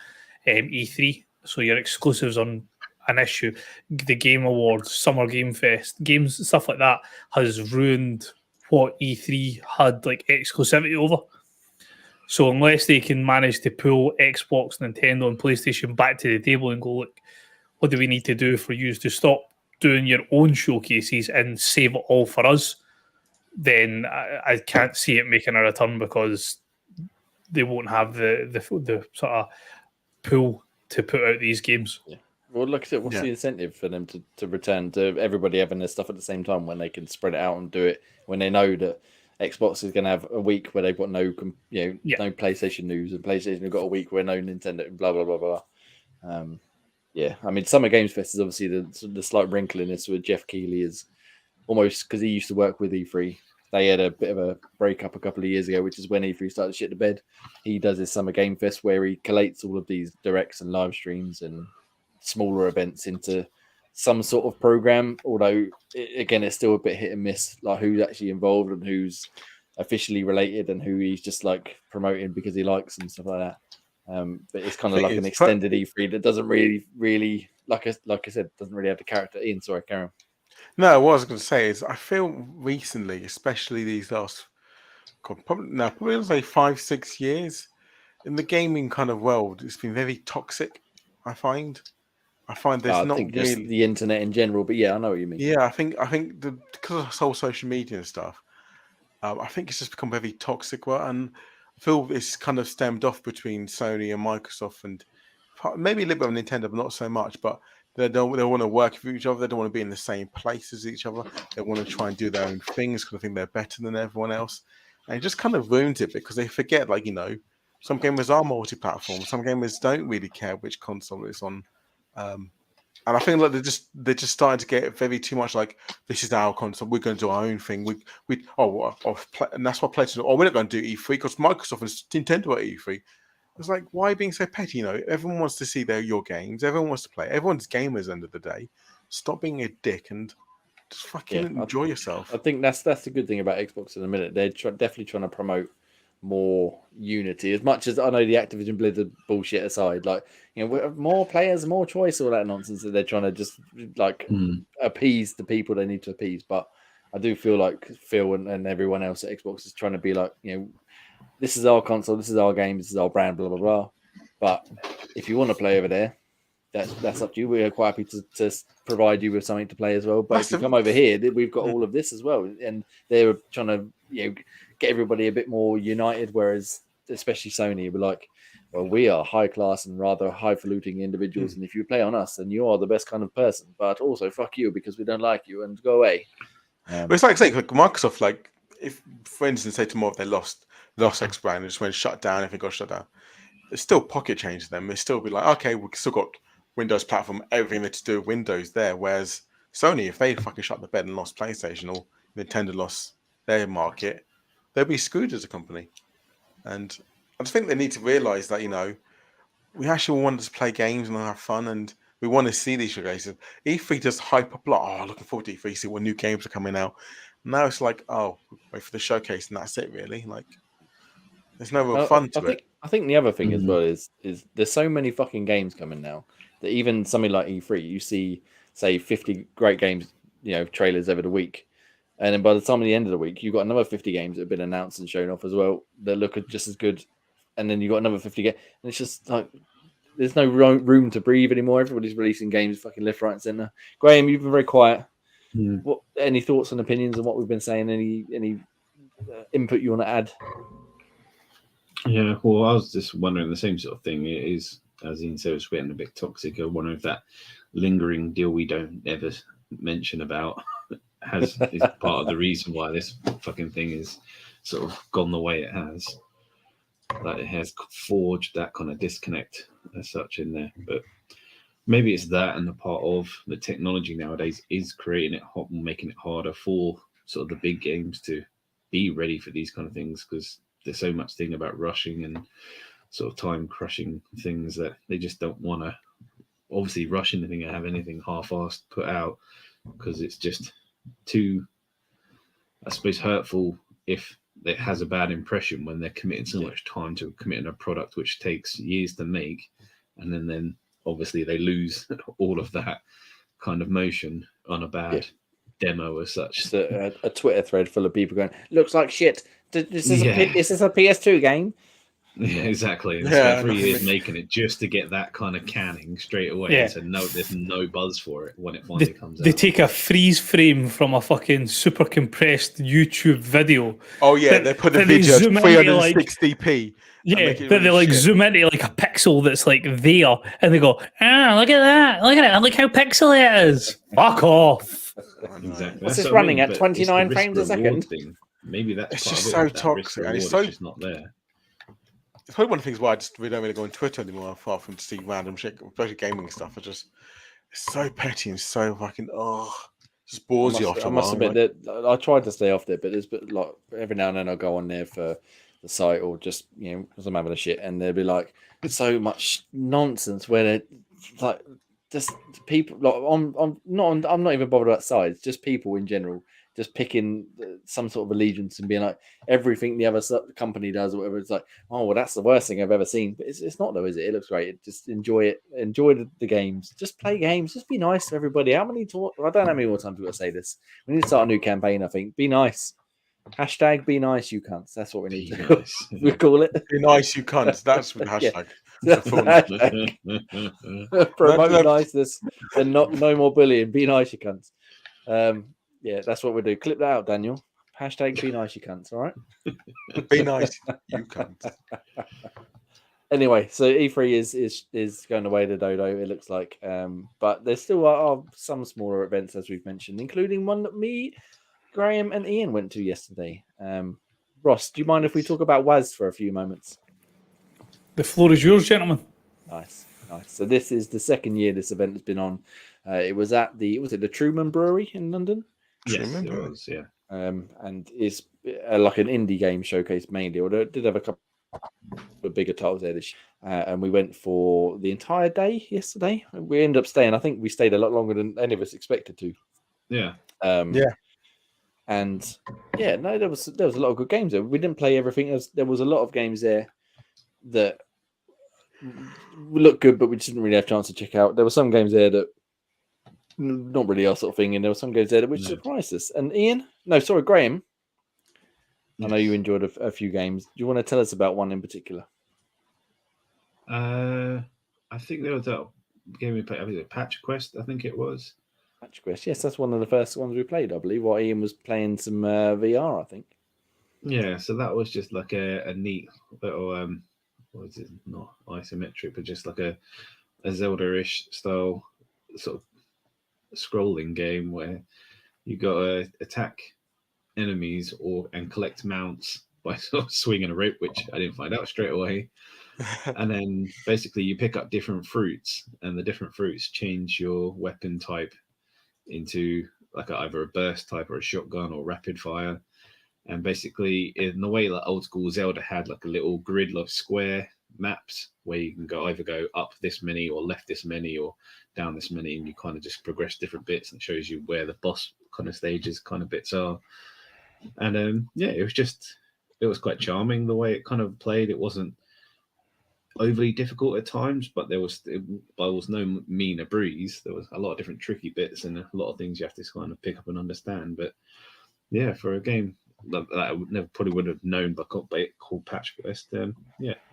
E3. So your exclusives on an issue, the Game Awards, Summer Game Fest, games, stuff like that has ruined what E3 had like exclusivity over. So unless they can manage to pull Xbox, Nintendo, and PlayStation back to the table and go, look, what do we need to do for you to stop doing your own showcases and save it all for us, then I can't see it making a return, because they won't have the sort of pull to put out these games. Yeah. Well, look at it. What's the incentive for them to return to everybody having their stuff at the same time, when they can spread it out and do it, when they know that Xbox is going to have a week where they've got no PlayStation news, and PlayStation have got a week where no Nintendo, blah, blah, blah, blah. I mean, Summer Games Fest is obviously the slight wrinkle in this, with Jeff Keighley is almost, because he used to work with E3. They had a bit of a breakup a couple of years ago, which is when E3 started shit to bed. He does his Summer Game Fest where he collates all of these directs and live streams and smaller events into some sort of program. Although again, it's still a bit hit and miss, like who's actually involved and who's officially related and who he's just like promoting because he likes and stuff like that. But it's kind of like an extended E3 that doesn't really, like I said, doesn't really have the character. Ian, sorry, Karen. No, what I was going to say is I feel recently, especially these last, probably I'll say 5-6 years, in the gaming kind of world, it's been very toxic. I find there's not think really just the internet in general, but yeah, I know what you mean. Yeah, I think because of this whole social media and stuff, I think it's just become very toxic. And I feel it's kind of stemmed off between Sony and Microsoft, and maybe a little bit of Nintendo, but not so much. But they want to work with each other. They don't want to be in the same place as each other. They want to try and do their own things because I think they're better than everyone else. And it just kind of ruins it because they forget, like, some gamers are multi-platform. Some gamers don't really care which console it's on. And I think like they're just starting to get very too much like, this is our console, we're going to do our own thing. And that's what players do. Oh, we're not going to do E3 because Microsoft and Nintendo are E3. It's like, why are you being so petty? Everyone wants to see your games. Everyone wants to play. Everyone's gamers at the end of the day. Stop being a dick and just fucking enjoy yourself. I think that's the good thing about Xbox in a minute. They're definitely trying to promote more unity, as much as I know the Activision Blizzard bullshit aside, like, more players, more choice, all that nonsense that they're trying to just like appease the people they need to appease. But I do feel like Phil and everyone else at Xbox is trying to be like, this is our console, this is our game, this is our brand, blah blah blah. But if you want to play over there, that's up to you. We're quite happy to provide you with something to play as well. But if you come over here, we've got all of this as well, and they're trying to get everybody a bit more united. Whereas, especially Sony, we're like, well, we are high class and rather highfalutin individuals, and if you play on us, then you are the best kind of person. But also, fuck you because we don't like you and go away. But it's like Microsoft, like if, for instance, say tomorrow they lost X brand and just went shut down, if it got shut down, it's still pocket change to them. They still be like, okay, we've still got Windows platform, everything that's to do with Windows there. Whereas Sony, if they fucking shut the bed and lost PlayStation or Nintendo lost their market, they'll be screwed as a company. And I just think they need to realize that, we actually want to play games and have fun, and we want to see these showcases. E3 just hype up, like, looking forward to E3, see what new games are coming out. Now it's like, wait for the showcase, and that's it, really. Like, there's no real fun to it. I think the other thing as well is there's so many fucking games coming now that even something like E3, you see, say, 50 great games, trailers over the week. And then by the time of the end of the week, you've got another 50 games that have been announced and shown off as well that look just as good. And then you've got another 50 games. And it's just like, there's no room to breathe anymore. Everybody's releasing games fucking left, right, and centre. Graham, you've been very quiet. Any thoughts and opinions on what we've been saying? Any input you want to add? Yeah, well, I was just wondering the same sort of thing. It is, as Ian said, it's getting a bit toxic. I wonder if that lingering deal we don't ever mention about is part of the reason why this fucking thing is sort of gone the way it has. That it has forged that kind of disconnect as such in there. But maybe it's that, and the part of the technology nowadays is creating it hot and making it harder for sort of the big games to be ready for these kind of things, because there's so much thing about rushing and sort of time crushing things that they just don't want to obviously rush anything and have anything half-assed put out, because it's just too, I suppose, hurtful if it has a bad impression when they're committing so much time to committing a product which takes years to make, and then obviously they lose all of that kind of motion on a bad demo as such. Just a Twitter thread full of people going, looks like shit. Is this a PS2 game? Yeah, exactly. They spent 3 years making it just to get that kind of canning straight away. Yeah. So there's no buzz for it when it finally comes out. They take a freeze frame from a fucking super compressed YouTube video. Oh yeah, they put the video 360p. Yeah, then they like zoom into like a pixel that's like there, and they go, look at that, look at it, look how pixel it is. Fuck off. Exactly. What's this running at 29 frames a second? Thing. Maybe that's it's just so toxic, and it's just not there. It's probably one of the things why we don't really go on Twitter anymore, apart from to see random shit, especially gaming stuff. It's so petty and so fucking just bores you after a while. I must admit that I tried to stay off there, but there's like every now and then I'll go on there for the site or just because I'm having a shit, and there'll be like so much nonsense where they're like just people. Like, I'm not even bothered about sides. Just people in general. Just picking some sort of allegiance and being like everything the other company does or whatever. It's like, oh well, that's the worst thing I've ever seen. But it's not though, is it? It looks great. Just enjoy it. Enjoy the games. Just play games. Just be nice to everybody. I don't know how many more times we've got to say this. We need to start a new campaign. I think. Be nice. Hashtag be nice, you cunts. That's what we need to Nice. we call it. Be nice, you cunts. That's the hashtag. That's the hashtag. Promote niceness and no more bullying. Be nice, you cunts. Yeah, that's what we do. Clip that out, Daniel. Hashtag be nice, you cunts. All right. Be nice, you cunts. Anyway, so E3 is going away to Dodo. It looks like, but there still are some smaller events as we've mentioned, including one that me, Graham, and Ian went to yesterday. Ross, do you mind if we talk about WAS for a few moments? The floor is yours, gentlemen. Nice. So this is the second year this event has been on. It was at the Truman Brewery in London. Yes, it was, yeah. And it's like an indie game showcase mainly, although it did have a couple of bigger titles there this year. And we went for the entire day yesterday. We ended up staying. I think we stayed a lot longer than any of us expected to. Yeah. And yeah, no, there was a lot of good games there. We didn't play everything. There was a lot of games there that looked good, but we just didn't really have a chance to check out. There were some games there that not really our sort of thing, and there were some games there that which surprised us. And Graham, I know you enjoyed a few games. Do you want to tell us about one in particular? I think there was that game we played. I think Patch Quest. I think it was. Patch Quest. Yes, that's one of the first ones we played, I believe. While Ian was playing some VR, I think. Yeah, so that was just like a neat little what is it? Not isometric, but just like a Zelda-ish style sort of scrolling game where you got to attack enemies and collect mounts by sort of swinging a rope, which I didn't find out straight away. And then basically you pick up different fruits, and the different fruits change your weapon type into like either a burst type or a shotgun or rapid fire. And basically, in the way that old school Zelda had like a little grid of square maps where you can either go up this many or left this many or down this many, and you kind of just progress different bits, and it shows you where the boss kind of stages kind of bits are. And it was quite charming the way it kind of played. It wasn't overly difficult at times, but it was no mean a breeze. There was a lot of different tricky bits and a lot of things you have to kind of pick up and understand. But yeah, for a game that I probably would have known but called Patch Quest, I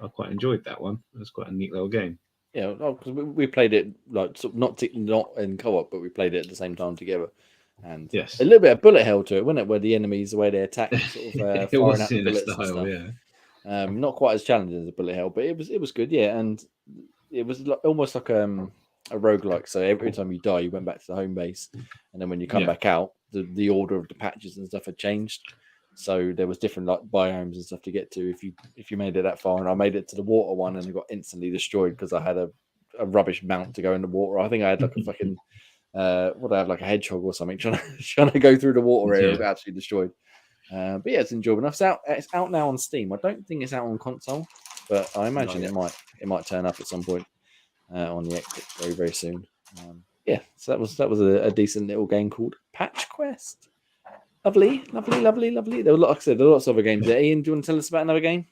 quite enjoyed that one. It was quite a neat little game. Yeah, because we played it like sort of not in co-op, but we played it at the same time together. And yes, a little bit of bullet hell to it, wasn't it? Where the enemies, the way they attack, sort of it was out the in a bullets style, and stuff. Not quite as challenging as a bullet hell, but it was good, yeah. And it was almost like a roguelike. So every time you die, you went back to the home base, and then when you come back out, the order of the patches and stuff had changed. So there was different like biomes and stuff to get to if you made it that far. And I made it to the water one, and I got instantly destroyed because I had a rubbish mount to go in the water. I think I had like a fucking like a hedgehog or something trying to go through the water area. It got absolutely destroyed. But yeah, it's enjoyable enough. It's out now on Steam. I don't think it's out on console, but I imagine it might turn up at some point on the Xbox very, very soon. So that was a decent little game called Patch Quest. Lovely. There were lots of other games there. Ian, do you want to tell us about another game?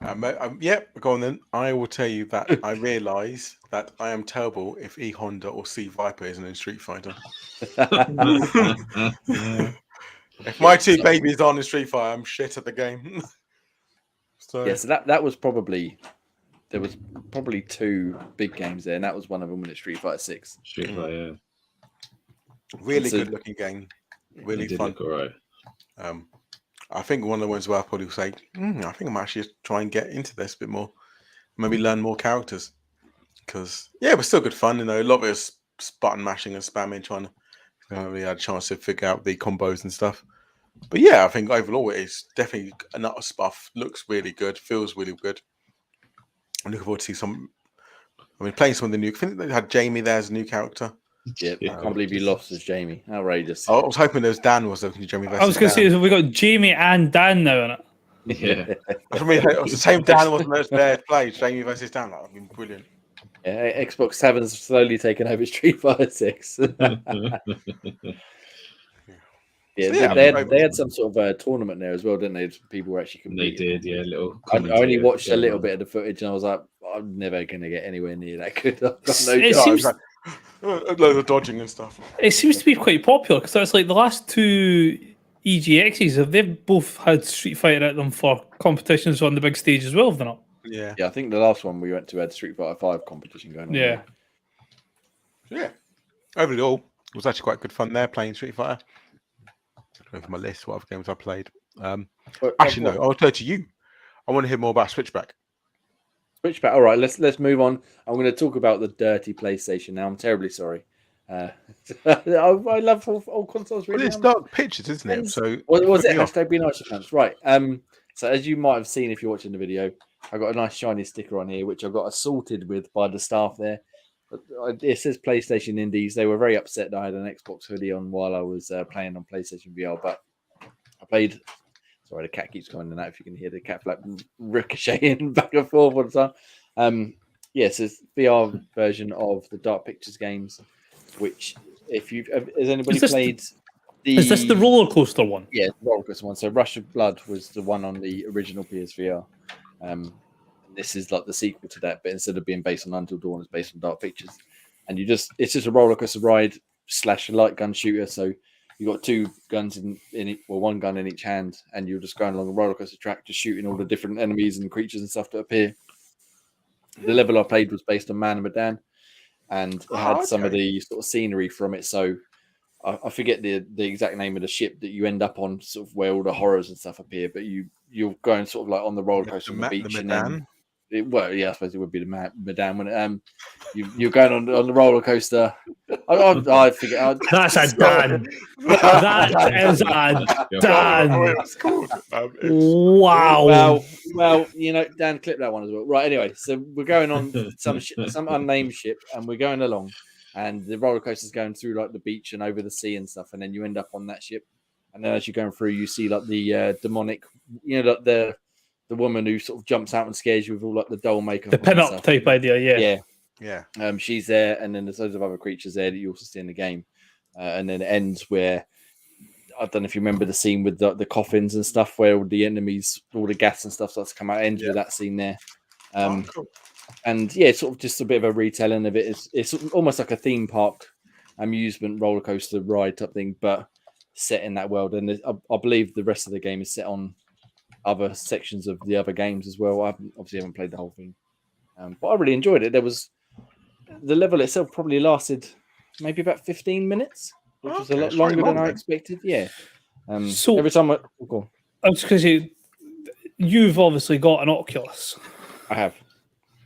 Go on then. I will tell you that I realise that I am terrible if E Honda or C Viper isn't in Street Fighter. If my two babies aren't in Street Fighter, I'm shit at the game. So that was probably there was probably two big games there, and that was one of them when it's Street Fighter 6. Street Fighter, really good looking game. Really fun. All right. I think one of the ones where I probably will say, I think I might actually try and get into this a bit more. Maybe learn more characters. Because, it was still good fun. A lot of it was button mashing and spamming, trying to really had a chance to figure out the combos and stuff. But I think overall it's definitely another stuff. Looks really good. Feels really good. I'm looking forward to see playing some of the new. I think they had Jamie there as a new character. Yeah, I can't believe you lost as Jamie. Outrageous. I was hoping there was Dan was Jamie. I was going to say we got Jamie and Dan now on it. Yeah, I mean, it was the same Dan wasn't there to play Jamie versus Dan. Brilliant. Yeah, Xbox Tavern's slowly taken over Street Fighter 6. They had some sort of tournament there as well, didn't they? People were actually competing. They did, yeah. Little. I only watched a little bit of the footage, and I was like, I'm never going to get anywhere near that good. I've got no chance. Loads of dodging and stuff. It seems to be quite popular because that's like the last two EGXs. They've both had Street Fighter at them for competitions on the big stage as well, have they not? Yeah, I think the last one we went to had Street Fighter 5 competition going on. Yeah. Overall, it was actually quite good fun there playing Street Fighter. Going for my list, what other games I played. Actually, no, I'll turn to you. I want to hear more about Switchback. Switchback. All right, let's move on. I'm going to talk about the dirty PlayStation now. I'm terribly sorry. I love all consoles. Really, it's dark pictures, isn't it? So what was it? Hashtag be nice to fans. Right. So as you might have seen if you're watching the video, I got a nice shiny sticker on here, which I got assaulted with by the staff there. It says PlayStation Indies. They were very upset that I had an Xbox hoodie on while I was playing on PlayStation VR. But I played. Sorry, the cat keeps coming in and out. If you can hear the cat like ricocheting back and forth all the time. Yes, it's VR version of the Dark Pictures games. Which, if you has anybody played? Is this the roller coaster one? Yeah, the roller coaster one. So Rush of Blood was the one on the original PSVR. This is like the sequel to that, but instead of being based on Until Dawn, it's based on Dark Pictures. And it's just a roller coaster ride / a light gun shooter. So you got two guns in it, well, one gun in each hand, and you're just going along a roller coaster track, just shooting all the different enemies and creatures and stuff that appear. The level I played was based on Man of Medan, and it had some of the sort of scenery from it. So I forget the exact name of the ship that you end up on, sort of where all the horrors and stuff appear. But you're going sort of like on the roller coaster on the beach, and then I suppose it would be the Medan when you're going on the roller coaster. I forget. That's a Dan. That is a Dan. It's called. Wow. Well, Dan, clip that one as well. Right. Anyway, so we're going on some unnamed ship, and we're going along. And the roller coaster's going through like the beach and over the sea and stuff, and then you end up on that ship. And then as you're going through, you see like the demonic, like the woman who sort of jumps out and scares you with all like the doll makeup. The pin-up type idea, yeah. She's there, and then there's loads of other creatures there that you also see in the game. And then it ends where I don't know if you remember the scene with the coffins and stuff, where all the enemies, all the gas and stuff starts to come out. It ends with that scene there. Cool. And it's sort of just a bit of a retelling of it. It's almost like a theme park amusement roller coaster ride type thing, but set in that world. And I believe the rest of the game is set on other sections of the other games as well. I obviously haven't played the whole thing, but I really enjoyed it. The level itself probably lasted maybe about 15 minutes, which was a lot longer than I expected. Yeah. So every time I was because you've obviously got an Oculus. I have.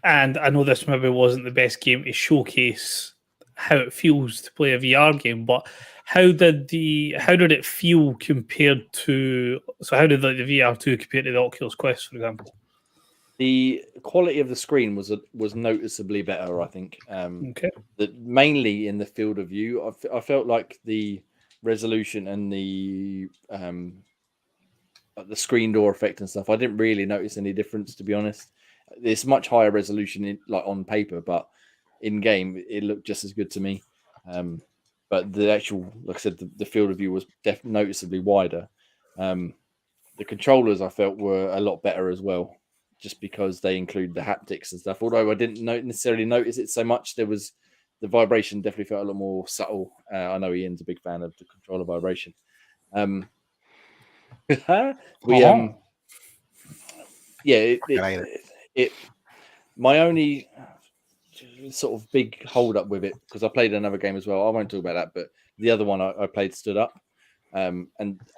And I know this maybe wasn't the best game to showcase how it feels to play a VR game, but how did it feel compared to? So how did the VR2 compare to the Oculus Quest, for example? The quality of the screen was noticeably better, I think. Mainly in the field of view, I felt like the resolution and the screen door effect and stuff. I didn't really notice any difference, to be honest. It's much higher resolution, like on paper, but in game it looked just as good to me. But the actual, like I said, the field of view was noticeably wider. The controllers I felt were a lot better as well, just because they include the haptics and stuff. Although I didn't necessarily notice it so much, the vibration definitely felt a lot more subtle. I know Ian's a big fan of the controller vibration. My only sort of big hold up with it, because I played another game as well. I won't talk about that, but the other one I played stood up. And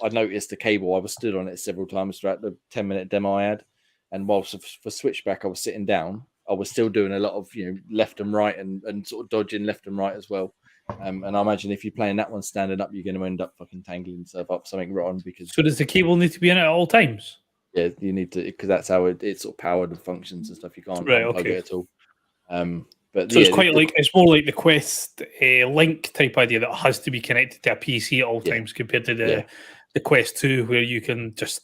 I noticed the cable. I was stood on it several times throughout the 10-minute demo I had. And whilst for Switchback, I was sitting down, I was still doing a lot of left and right and sort of dodging left and right as well. And I imagine if you're playing that one standing up, you're going to end up fucking tangling yourself up something rotten. So does the cable need to be in it at all times? Yeah, you need to, because that's how it's sort of powered and functions and stuff. You can't unplug it at all. But so it's more like the Quest Link type idea that has to be connected to a PC at all times, compared to the Quest 2, where you can it's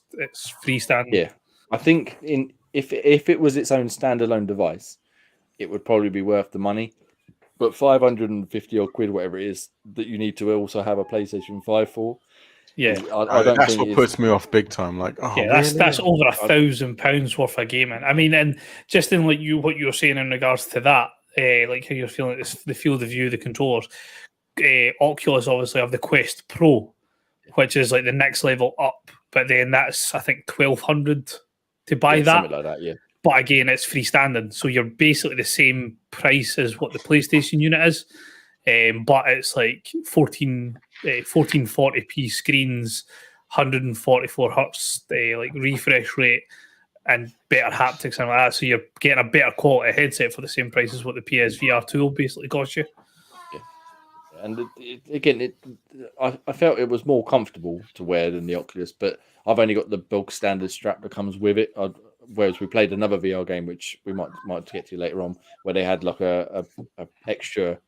freestanding. Yeah, I think if it was its own standalone device, it would probably be worth the money. But 550 odd quid, whatever it is, that you need to also have a PlayStation 5 for. Yeah, I don't that's think what puts me off big time. Like, that's over £1,000 worth of gaming. I mean, and just in like what you were saying in regards to that, like how you're feeling the field of view, the controllers. Oculus obviously have the Quest Pro, which is like the next level up. But then that's I think 1,200 to buy that. Something like that, yeah. But again, it's freestanding, so you're basically the same price as what the PlayStation unit is, but it's like 1440p screens, 144 hertz like refresh rate, and better haptics and like that. So you're getting a better quality headset for the same price as what the PSVR 2 will basically cost you. Yeah. And I felt it was more comfortable to wear than the Oculus, but I've only got the bulk standard strap that comes with it. Whereas we played another VR game, which we might get to later on, where they had like a extra.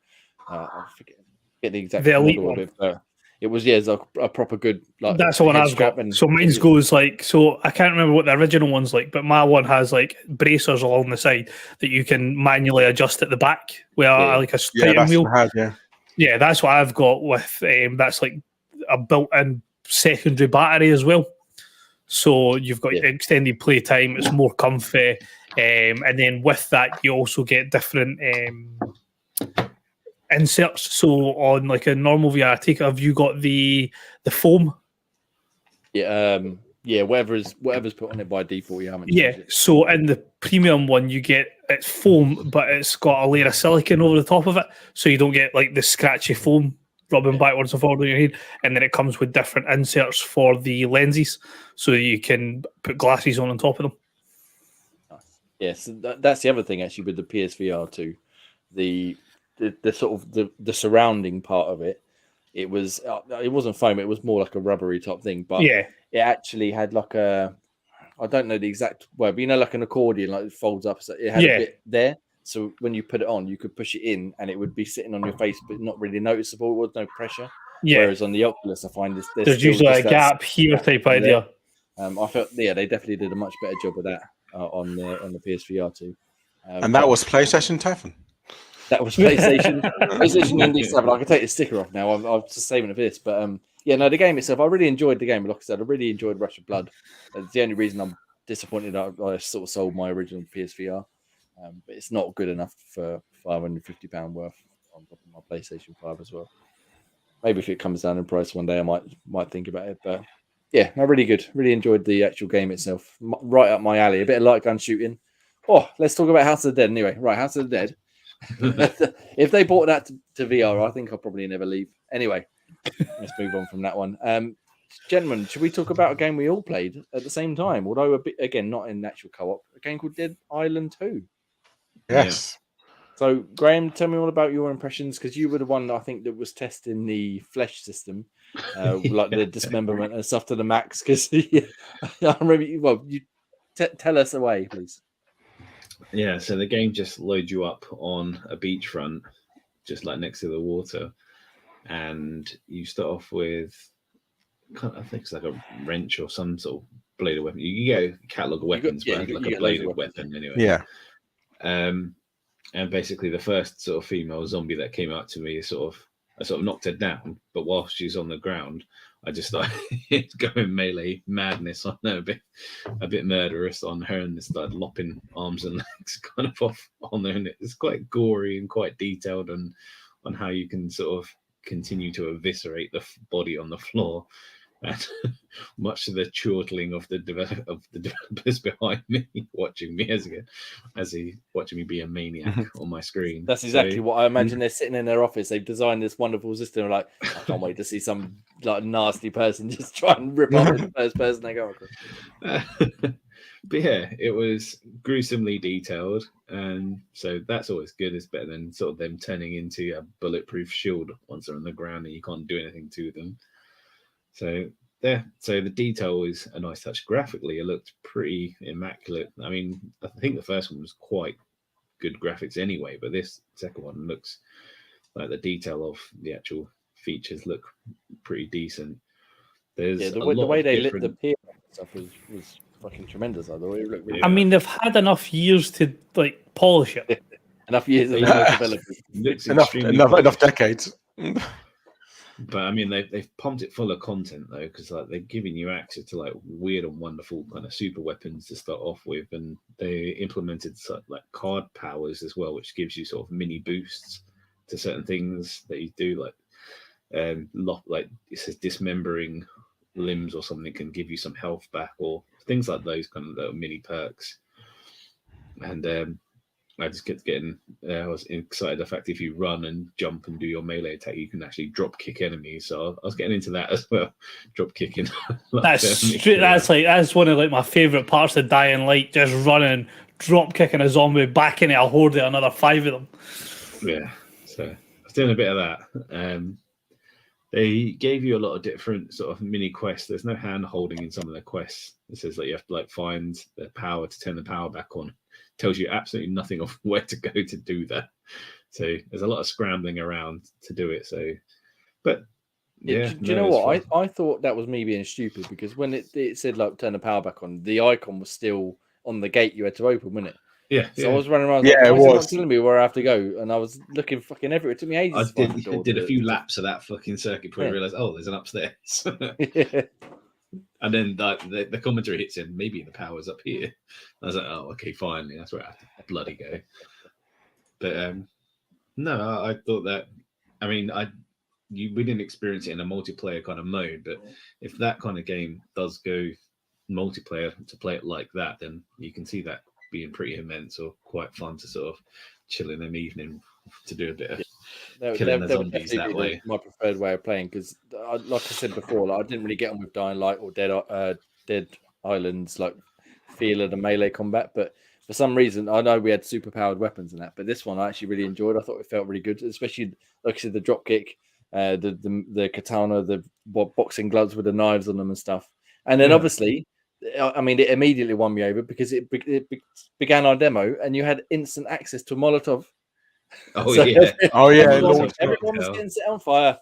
I forget the exact model of it, but it was a proper good. Like, that's the one I've got. So mine's goes like so. I can't remember what the original one's like, but my one has like bracers along the side that you can manually adjust at the back, where like a steering wheel. Yeah, that's what I've got with. That's like a built-in secondary battery as well. So you've got extended play time. It's more comfy, and then with that, you also get different inserts. So on like a normal VR, have you got the foam? Yeah, whatever's put on it by default. You haven't. Yeah. So in the premium one, you get it's foam, but it's got a layer of silicone over the top of it, so you don't get like the scratchy foam rubbing backwards and forwards on your head. And then it comes with different inserts for the lenses, so you can put glasses on top of them. Yes, that's the other thing actually with the PSVR 2, the sort of the surrounding part of it. It wasn't foam; it was more like a rubbery top thing. But it actually had like I don't know the exact word, but like an accordion, like it folds up. So it had a bit there. So when you put it on, you could push it in, and it would be sitting on your face, but not really noticeable. There was no pressure. Yeah. Whereas on the Oculus, I find there's usually a gap here type idea. I felt they definitely did a much better job of that on the PSVR 2. And that was PlayStation Tavern. That was PlayStation Indie 7. I can take the sticker off now. I'm just saving it for this, but the game itself, I really enjoyed the game. Like I said, I really enjoyed Rush of Blood. It's the only reason I'm disappointed that I sort of sold my original PSVR. But it's not good enough for £550 worth on top of my PlayStation 5 as well. Maybe if it comes down in price one day, I might think about it. But yeah, no, really good. Really enjoyed the actual game itself. Right up my alley. A bit of light gun shooting. Oh, let's talk about House of the Dead anyway. Right, House of the Dead. If they brought that to VR, I think I'll probably never leave. Anyway, let's move on from that one. Gentlemen, should we talk about a game we all played at the same time? Although, again, not in actual co-op. A game called Dead Island 2. Yes. So, Graham, tell me all about your impressions, because you were the one I think that was testing the flesh system, like the dismemberment and stuff to the max. Because I remember, you tell us away, please. Yeah, so the game just loads you up on a beachfront, just like next to the water, and you start off with, I think it's like a wrench or some sort of bladed weapon. You get a catalogue of weapons, but like a bladed weapon anyway. Yeah. And basically the first sort of female zombie that came out to me I sort of knocked her down, but while she's on the ground, I just started going melee madness on her, a bit murderous on her, and started lopping arms and legs kind of off on her. And it's quite gory and quite detailed on how you can sort of continue to eviscerate the body on the floor. And much to the chortling of the developers behind me, watching me watching me be a maniac on my screen. That's exactly what I imagine. They're sitting in their office. They've designed this wonderful system. Like, I can't wait to see some like nasty person just try and rip off the first person they go across. But yeah, it was gruesomely detailed, and so that's always good. It's better than sort of them turning into a bulletproof shield once they're on the ground and you can't do anything to them. So the detail is a nice touch. Graphically, it looked pretty immaculate. I mean, I think the first one was quite good graphics anyway, but this second one looks like the detail of the actual features look pretty decent. There's the way they lit the pier and stuff was fucking tremendous. I thought it looked really I mean, they've had enough years to like polish it. Enough years of developers. enough decades. But I mean, they've pumped it full of content though, because like they're giving you access to like weird and wonderful kind of super weapons to start off with, and they implemented like card powers as well, which gives you sort of mini boosts to certain things that you do, like like it says dismembering limbs or something can give you some health back, or things like those kind of little mini perks. And I just kept getting. I was excited the fact if you run and jump and do your melee attack, you can actually drop kick enemies. So I was getting into that as well, drop kicking. That's one of like my favorite parts of Dying Light. Just running, drop kicking a zombie back into a horde of another 5 of them. Yeah, so I was doing a bit of that. They gave you a lot of different sort of mini quests. There's no hand holding in some of the quests. It says that you have to like find the power to turn the power back on. Tells you absolutely nothing of where to go to do that. So there's a lot of scrambling around to do it. So, but yeah, do you know what? I thought that was me being stupid, because when it said like turn the power back on, the icon was still on the gate you had to open, wasn't it? Yeah. So I was running around. Yeah, like, it was. Not telling me where I have to go, and I was looking fucking everywhere. It took me ages. I did a few laps of that fucking circuit before I realized, oh, there's an upstairs. Yeah. And then the commentary hits in, maybe the power's up here. I was like, oh, okay, finally, that's where I have to bloody go. But no, I thought that. I mean, we didn't experience it in a multiplayer kind of mode, but if that kind of game does go multiplayer to play it like that, then you can see that being pretty immense or quite fun to sort of chill in an evening to do a bit of killing the zombies that way. My preferred way of playing, because like I said before, like, I didn't really get on with Dying Light or Dead Island's like feel of the melee combat, but for some reason I know we had super powered weapons and that, but this one I actually really enjoyed. I thought it felt really good, especially like I said, the drop kick, the katana, the boxing gloves with the knives on them and stuff. And then obviously, I mean, it immediately won me over because it began our demo and you had instant access to Molotov. Oh, so yeah. Everyone was getting set on fire.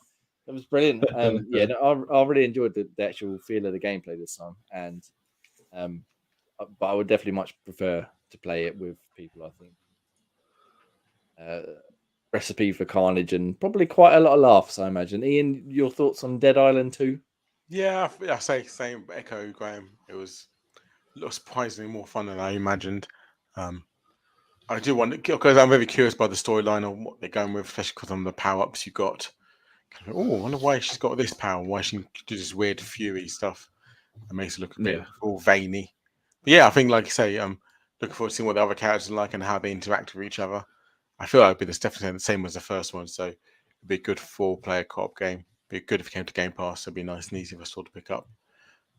It was brilliant. Yeah, no, I really enjoyed the actual feel of the gameplay this time. And but I would definitely much prefer to play it with people, I think. Recipe for carnage and probably quite a lot of laughs, I imagine. Ian, your thoughts on Dead Island 2? Yeah, I say same echo, Graham. It was surprisingly more fun than I imagined. I do wonder, because I'm very curious by the storyline of what they're going with, especially because of the power-ups you got. Oh, I wonder why she's got this power, why she can do this weird fury stuff. It makes it look a bit all veiny. But yeah, I think, like you say, looking forward to seeing what the other characters are like and how they interact with each other. I feel like it'd be definitely the same as the first one, so it'd be a good 4-player co-op game. It'd be good if it came to Game Pass. It'd be nice and easy for us all to pick up.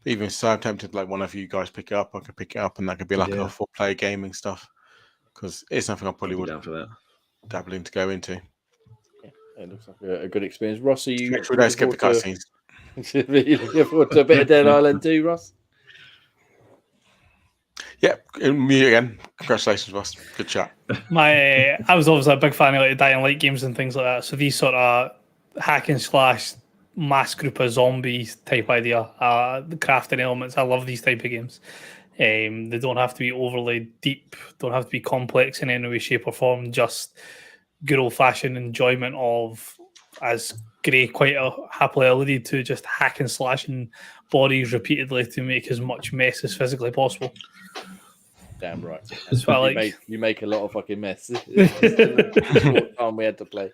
But even so, I'm tempted, like one of you guys pick it up, I could pick it up, and that could be like a 4-player gaming stuff. Because it's something I probably would dabble in to go into. Yeah, it looks like a good experience. Ross, are you make sure we don't skip the cutscenes? You looking forward to a bit of Dead Island 2, Ross? Yeah, me again. Congratulations, Ross. Good chat. I was obviously a big fan of like Dying Light games and things like that. So these sort of hack and slash mass group of zombies type idea, the crafting elements. I love these type of games. They don't have to be overly deep, don't have to be complex in any way, shape, or form. Just good old-fashioned enjoyment of, as Gray quite happily alluded to, just hack and slashing bodies repeatedly to make as much mess as physically possible. Damn right. That's what I like. You make a lot of fucking mess. The short time we had to play.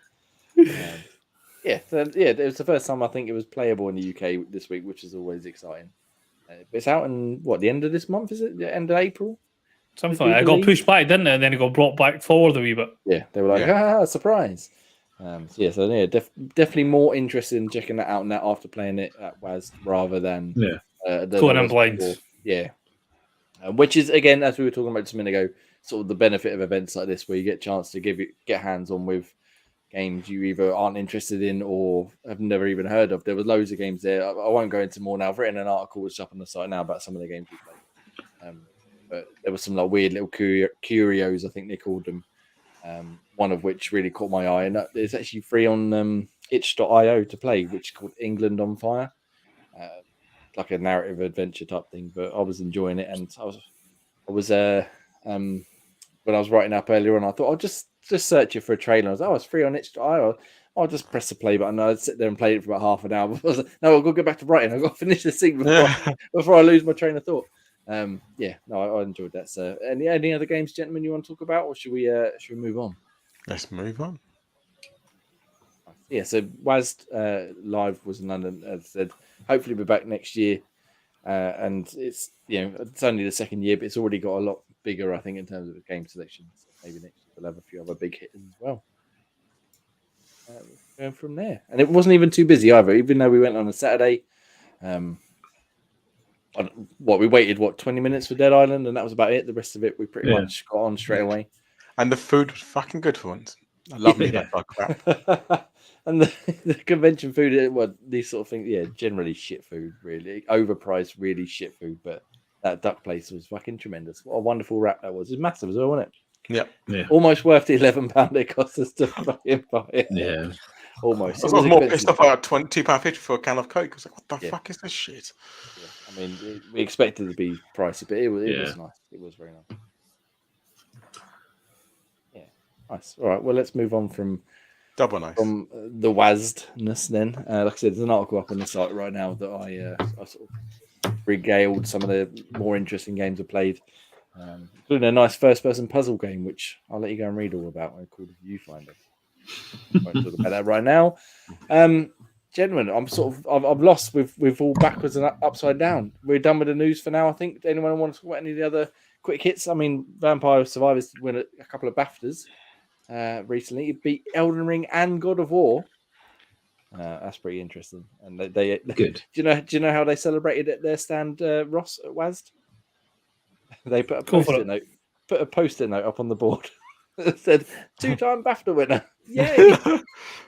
It was the first time I think it was playable in the UK this week, which is always exciting. It's out in the end of this month, is it? The end of April? Something like that. It got pushed back, didn't it? And then it got brought back forward a wee bit. Yeah, they were like, surprise. Definitely more interested in checking that out now after playing it at WAS rather than going in blind. Yeah. Which is, again, as we were talking about just a minute ago, sort of the benefit of events like this where you get a chance to get hands on with games you either aren't interested in or have never even heard of. There was loads of games there. I won't go into more now. I've written an article which is up on the site now about some of the games we played. But there was some like weird little curios, I think they called them. One of which really caught my eye, and it's actually free on itch.io to play, which is called England on Fire. Like a narrative adventure type thing, but I was enjoying it, and I was when I was writing up earlier on, I thought I'll just just searching for a trailer. I was it's free on itch. I'll just press the play button. I'd sit there and play it for about half an hour. I was like, no, I've got to go back to Brighton. I've got to finish the scene before I lose my train of thought. I enjoyed that. So, any other games, gentlemen, you want to talk about, or should we move on? Let's move on. Yeah, so WASD Live was in London, as I said. Hopefully, we're back next year. And it's it's only the second year, but it's already got a lot bigger, I think, in terms of the game selection. So maybe next year we'll have a few other big hitters as well. Going from there, and it wasn't even too busy either, even though we went on a Saturday. We waited 20 minutes for Dead Island, and that was about it. The rest of it we pretty much got on straight away. And the food was fucking good for once. I love me that crap. And the convention food, these sort of things, generally shit food, really overpriced, really shit food. But that duck place was fucking tremendous. What a wonderful wrap that was. It was massive as well, wasn't it? Yeah. Almost worth the £11 it cost us to fucking buy it. Yeah. Almost. I was more pissed off about £22.50 for a can of Coke. I was like, what the fuck is this shit? Yeah. I mean, we expected it to be pricey, but it was nice. It was very nice. Yeah. Nice. All right. Well, let's move on from double nice. From the WASD-ness then. Like I said, there's an article up on the site right now that I sort of regaled some of the more interesting games I've played, including a nice first-person puzzle game, which I'll let you go and read all about. Called Viewfinder. I won't talk about that right now. Gentlemen, I've lost with all backwards and upside down. We're done with the news for now, I think. Anyone want to talk about any of the other quick hits? I mean, Vampire Survivors win a couple of BAFTAs. Recently, it beat Elden Ring and God of War. That's pretty interesting. And they good. Do you know how they celebrated at their stand, Ross at WASD? They put a post-it note up on the board that said 2-time BAFTA winner. Yay!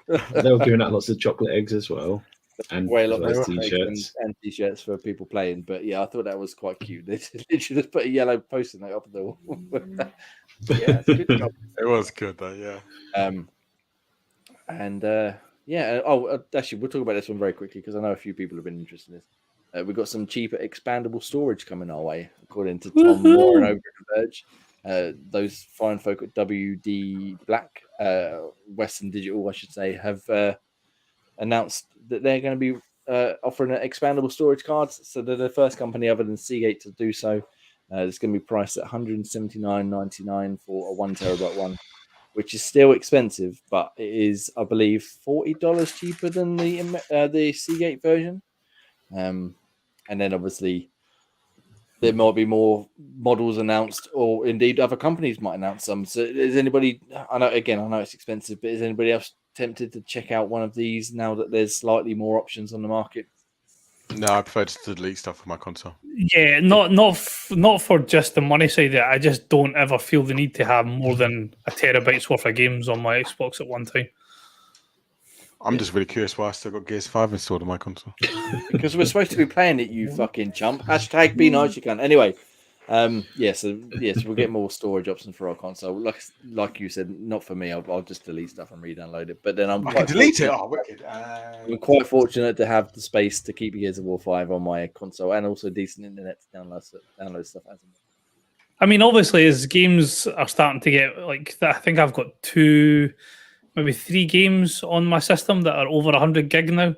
They were giving out lots of chocolate eggs as well. And t-shirts and t-shirts for people playing. But I thought that was quite cute. They literally just put a yellow post-it note up on the wall. It's a good job. It was good though, actually, we'll talk about this one very quickly because I know a few people have been interested in this. We've got some cheaper expandable storage coming our way, according to Tom Warren over at Verge. Those fine folk at WD Black, Western Digital, I should say, have announced that they're going to be offering expandable storage cards. So they're the first company other than Seagate to do so. It's going to be priced at $179.99 for a 1 terabyte one, which is still expensive, but it is, I believe, $40 cheaper than the Seagate version. And then obviously there might be more models announced, or indeed other companies might announce some. So is anybody? I know it's expensive, but is anybody else tempted to check out one of these now that there's slightly more options on the market? No, I prefer to delete stuff from my console. Yeah, not for just the money side of it. I just don't ever feel the need to have more than a terabyte's worth of games on my Xbox at one time. I'm just really curious why I still got Gears 5 installed on my console. Because we're supposed to be playing it, you fucking chump. # be nice, you can. Anyway, so we'll get more storage options for our console. Like you said, not for me. I'll just delete stuff and re-download it. But then I can delete it. Oh, wicked! I'm quite fortunate to have the space to keep Gears of War 5 on my console, and also decent internet to download stuff. I mean, obviously, as games are starting to get I think I've got 2, maybe 3 games on my system that are over 100 gig now.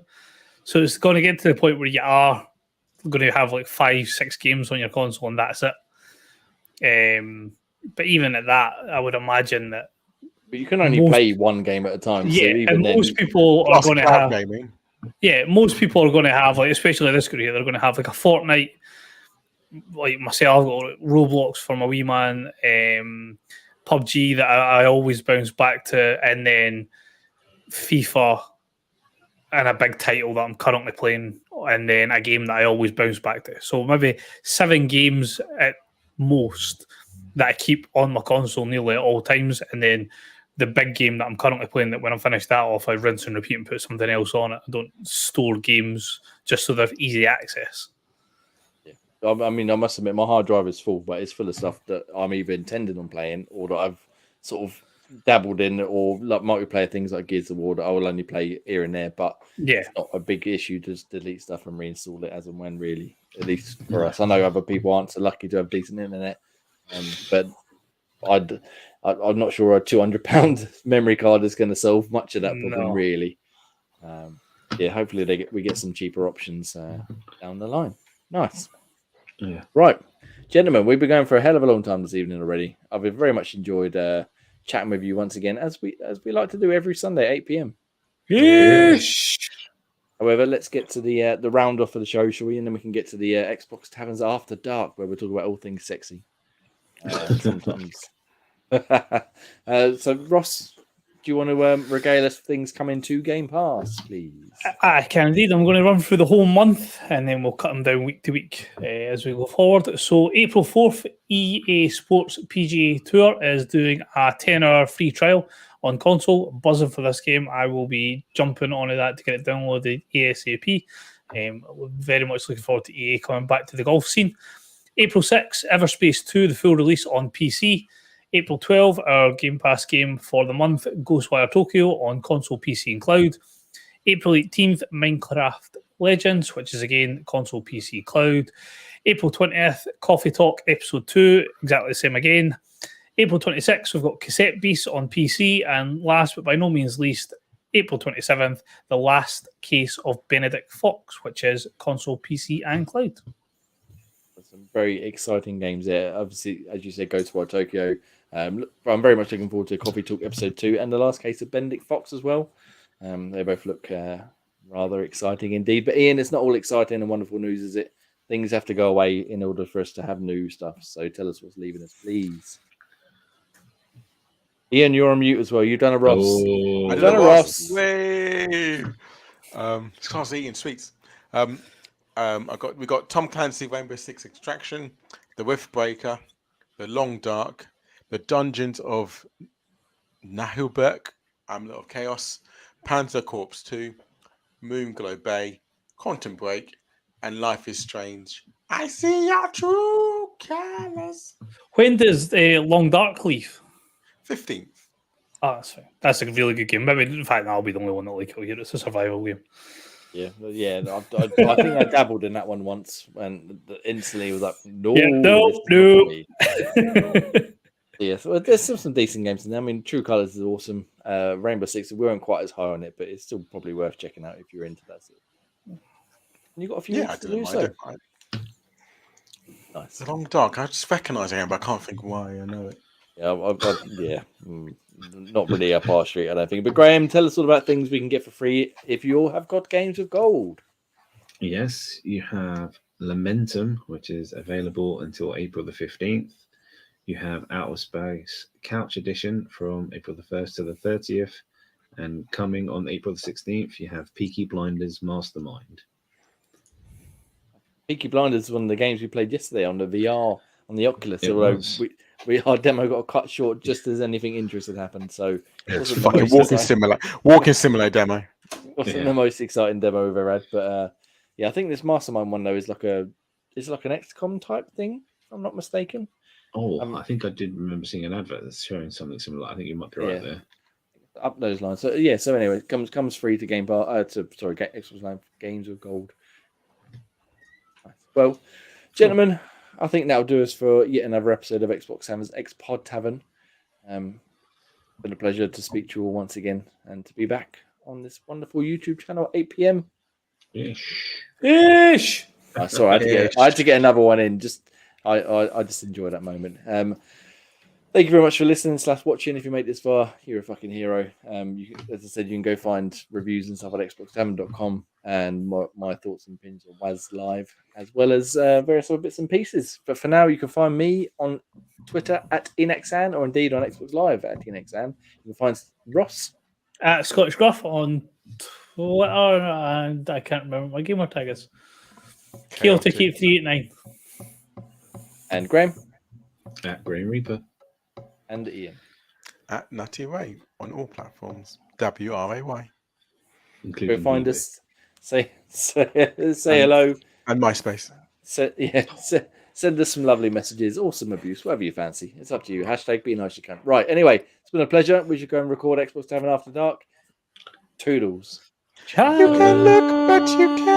So it's going to get to the point where you are going to have 5-6 games on your console, and that's it. But even at that, I would imagine that. But you can only play one game at a time. Yeah, so and most people are going to have. Gaming. Yeah, most people are going to have, especially this group here, they're going to have a Fortnite. Like myself, I've got Roblox for my wee man, PUBG that I always bounce back to, and then FIFA and a big title that I'm currently playing, and then a game that I always bounce back to. So maybe 7 games at most that I keep on my console nearly at all times, and then the big game that I'm currently playing, that when I finish that off, I rinse and repeat and put something else on it. I don't store games just so they're easy access. Yeah, I mean, I must admit my hard drive is full, but it's full of stuff that I'm either intending on playing or that I've sort of dabbled in, or like multiplayer things like Gears of War that I will only play here and there. But it's not a big issue to just delete stuff and reinstall it as and when, really. At least for us, I know other people aren't so lucky to have decent internet, but I'm not sure a £200 memory card is going to solve much of that problem, really. Hopefully we get some cheaper options down the line. Nice. Yeah. Right, gentlemen, we've been going for a hell of a long time this evening already. I've very much enjoyed chatting with you once again, as we like to do every Sunday, 8 p.m. Yes. However, let's get to the round off of the show, shall we? And then we can get to the Xbox Taverns After Dark, where we're talking about all things sexy. Sometimes. So, Ross, do you want to regale us things coming to Game Pass, please? I can indeed. I'm going to run through the whole month, and then we'll cut them down week to week as we go forward. So, April 4th, EA Sports PGA Tour is doing a 10-hour free trial on console. Buzzing for this game. I will be jumping onto that to get it downloaded ASAP. We're very much looking forward to EA coming back to the golf scene. April 6th, Everspace 2, the full release on PC. April 12th, our Game Pass game for the month, Ghostwire Tokyo on console, PC, and cloud. April 18th, Minecraft Legends, which is again console, PC, cloud. April 20th, Coffee Talk Episode 2, exactly the same again. April 26th, we've got Cassette Beast on PC. And last but by no means least, April 27th, The Last Case of Benedict Fox, which is console, PC, and cloud. Some very exciting games there. Obviously, as you said, Ghostwire Tokyo. I'm very much looking forward to Coffee Talk Episode 2 and The Last Case of Benedict Fox as well. They both look rather exciting indeed. But Ian, it's not all exciting and wonderful news, is it? Things have to go away in order for us to have new stuff. So tell us what's leaving us, please. Ian, you're on mute as well. You've done a Ross. Oh, I've done a Ross. It's class eating sweets. We got Tom Clancy Rainbow Six Extraction, The Riftbreaker, The Long Dark, The Dungeons of Nahulberg, Amulet of Chaos, Panzer Corps 2, Moonglow Bay, Quantum Break, and Life is Strange. I see your true colors. When does the Long Dark leave? 15th. Oh, that's fine. That's a really good game. Maybe, in fact, I'll be the only one that like it here. It's a survival game. Yeah. I think I dabbled in that one once, and instantly was like, no. Yeah, so there's still some decent games in there. I mean, True Colors is awesome. Rainbow Six, we weren't quite as high on it, but it's still probably worth checking out if you're into that. And you got a few minutes to do so. Nice. The Long Dark. I just recognise it, but I can't think why I know it. Yeah, not really up our street, I don't think. But Graham, tell us all about things we can get for free if you all have got games of gold. Yes, you have Lamentum, which is available until April the 15th. You have Outer Space Couch Edition from April the 1st to the 30th. And coming on April the 16th, you have Peaky Blinders Mastermind. Peaky Blinders is one of the games we played yesterday on the VR, on the Oculus. Our demo got cut short just as anything interesting happened. So it's fucking walking simulator demo. Wasn't the most exciting demo we've ever had, but I think this Mastermind one though is like an XCOM type thing, if I'm not mistaken. I think I did remember seeing an advert that's showing something similar. I think you might be right there. Up those lines. So anyway, it comes free to Game Pass. Xbox Live Games of Gold. Well, gentlemen, I think that'll do us for yet another episode of Xbox Taverns X-Pod Tavern. Been a pleasure to speak to you all once again and to be back on this wonderful YouTube channel at 8 p.m. Ish. Sorry, I had to get another one in. I just enjoy that moment. Thank you very much for listening / watching. If you made this far, you're a fucking hero. As I said, you can go find reviews and stuff at xboxtavern.com and my thoughts and opinions on WAS Live, as well as various other bits and pieces. But for now, you can find me on Twitter at Inexan, or indeed on Xbox Live at Inexan. You can find Ross at Scottish Gruff on Twitter, and I can't remember my gamer tag is. Chaotic 8389. And Graham at Graham Reaper. And Ian at Nutty Ray on all platforms. WRAY. Go find us. Say hello. And MySpace. Send us some lovely messages or some abuse, whatever you fancy. It's up to you. # be nice you can. Right. Anyway, it's been a pleasure. We should go and record Xbox Tavern After Dark. Toodles. Ciao. You can look, but you can't.